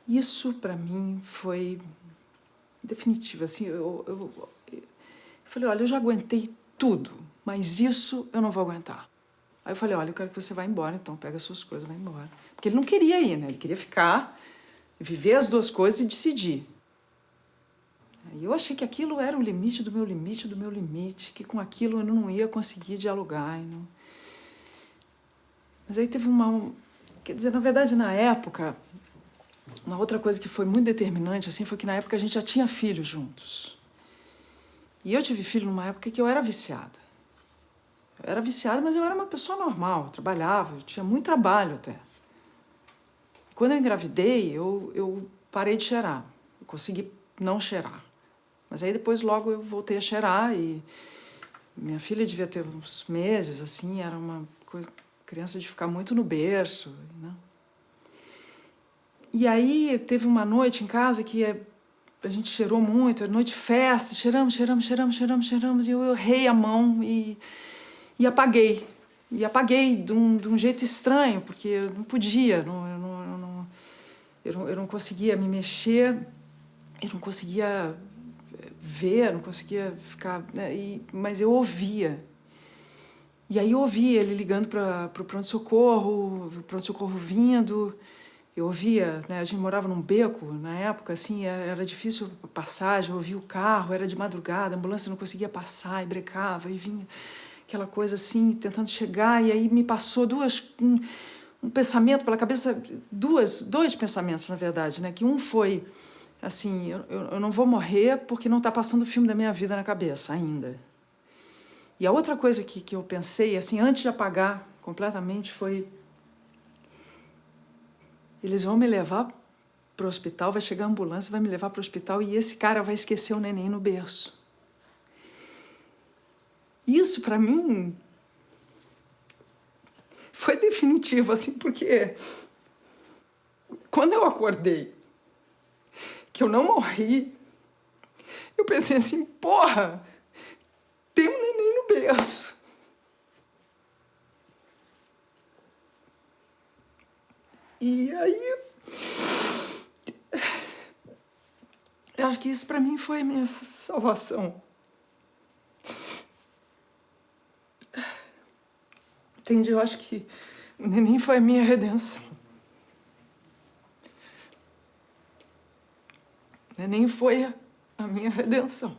Isso, para mim, foi definitivo, assim, eu falei, olha, eu já aguentei tudo, mas isso eu não vou aguentar. Aí eu falei, olha, eu quero que você vá embora, então pega as suas coisas e vai embora. Porque ele não queria ir, né? Ele queria ficar, viver as duas coisas e decidir. E eu achei que aquilo era o limite do meu limite, que com aquilo eu não ia conseguir dialogar. Mas aí teve quer dizer, na verdade, na época, uma outra coisa que foi muito determinante, assim, foi que na época a gente já tinha filhos juntos. E eu tive filho numa época que eu era viciada. Eu era viciada, mas eu era uma pessoa normal, eu trabalhava, eu tinha muito trabalho até. E quando eu engravidei, eu parei de cheirar. Eu consegui não cheirar. Mas aí depois logo eu voltei a cheirar e minha filha devia ter uns meses, assim, era uma criança de ficar muito no berço, né? E aí teve uma noite em casa que a gente cheirou muito, era noite de festa, cheiramos, e eu errei a mão e apaguei. E apaguei de um jeito estranho, porque eu não podia, eu não conseguia me mexer, eu não conseguia ver, não conseguia ficar... Né, mas eu ouvia. E aí eu ouvi ele ligando para o pronto-socorro, o pronto-socorro vindo, Eu ouvia, né, a gente morava num beco, na época, assim, era difícil a passagem, eu ouvia o carro, era de madrugada, a ambulância não conseguia passar, e brecava, e vinha aquela coisa assim, tentando chegar, e aí me passou um pensamento pela cabeça, dois pensamentos, na verdade, né, que um foi, assim, eu não vou morrer porque não está passando o filme da minha vida na cabeça ainda. E a outra coisa que eu pensei, assim, antes de apagar completamente, foi: eles vão me levar para o hospital, vai chegar a ambulância, vai me levar para o hospital e esse cara vai esquecer o neném no berço. Isso, para mim, foi definitivo, assim, porque quando eu acordei, que eu não morri, eu pensei assim, porra, tem um neném no berço. E aí, eu acho que isso para mim foi a minha salvação. Entende? Eu acho que o neném foi a minha redenção. O neném foi a minha redenção.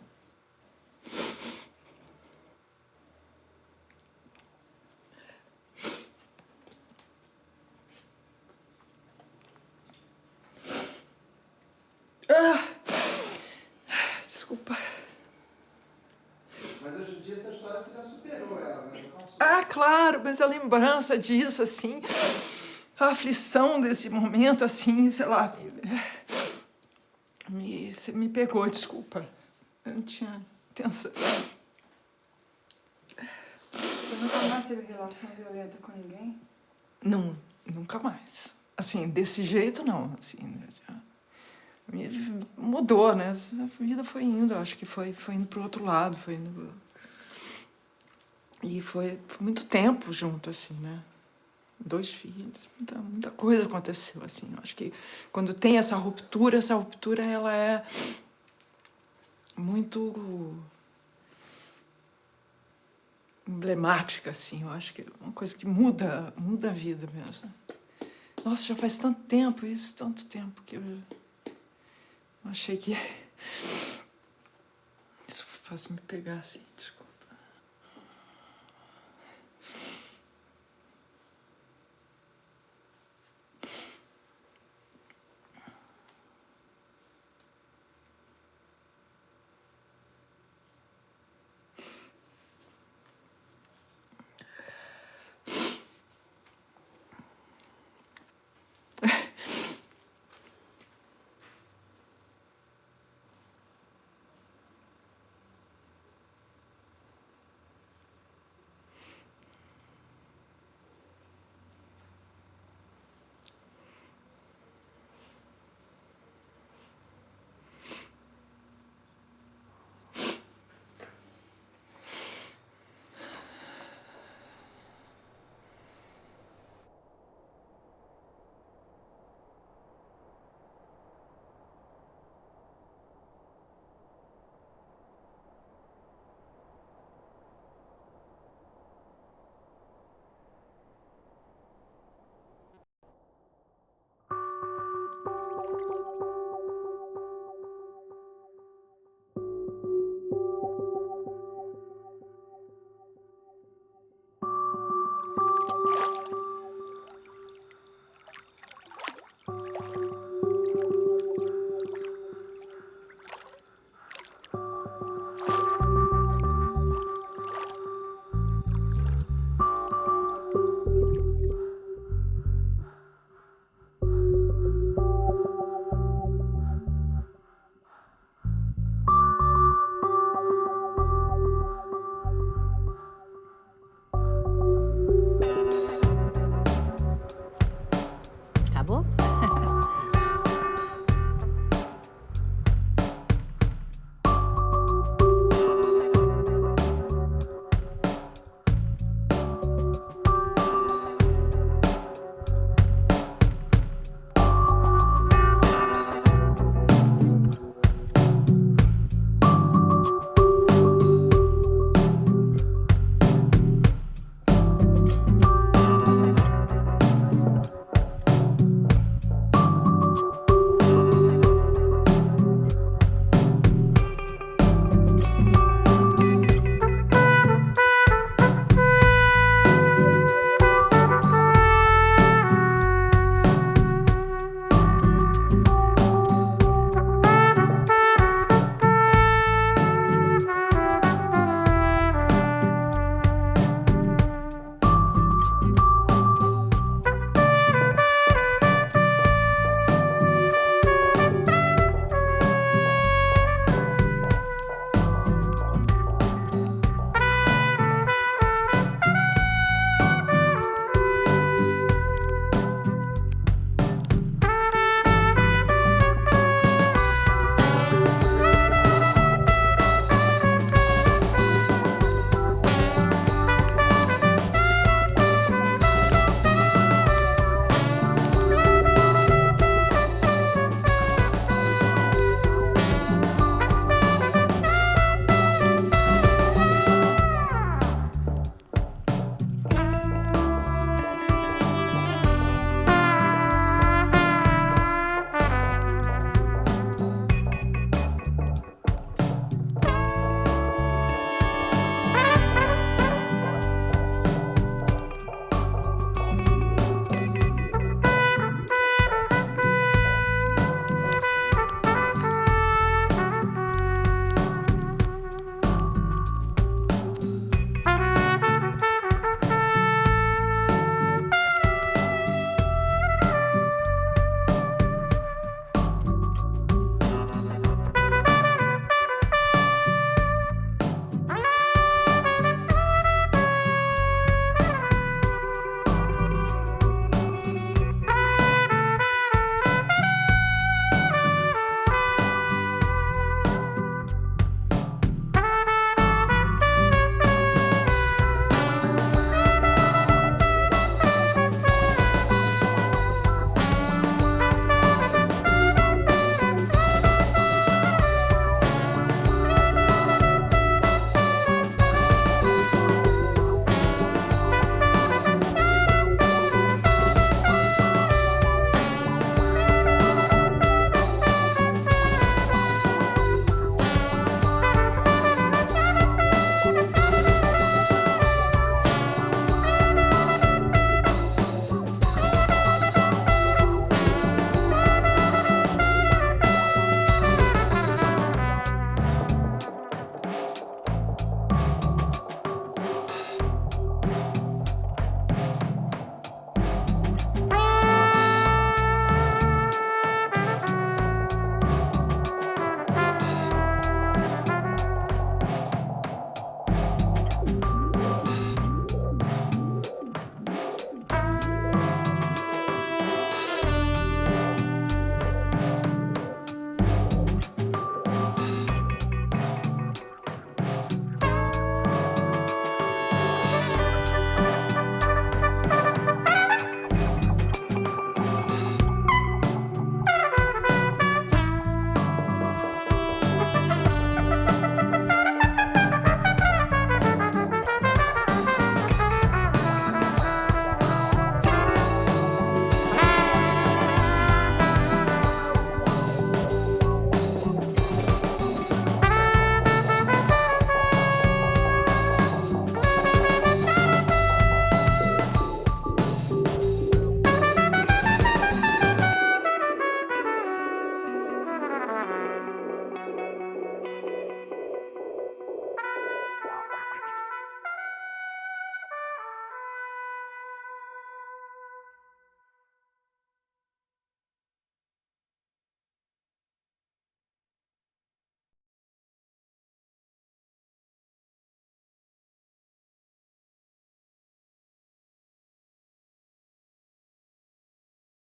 Desculpa. Mas hoje em dia essa história você já superou ela, né? Claro, mas a lembrança disso, assim, a aflição desse momento, assim, sei lá, você me pegou, desculpa. Eu não tinha intenção. Você nunca mais teve relação violenta com ninguém? Não, nunca mais. Assim, desse jeito, não. Assim, mudou, né? A vida foi indo, acho que foi indo pro outro lado, foi indo... E foi muito tempo junto, assim, né? 2 filhos, muita coisa aconteceu, assim. Eu acho que quando tem essa ruptura ela é muito emblemática, assim. Eu acho que é uma coisa que muda a vida mesmo. Nossa, já faz tanto tempo que eu achei que isso fosse me pegar, assim, desculpa. Acabou?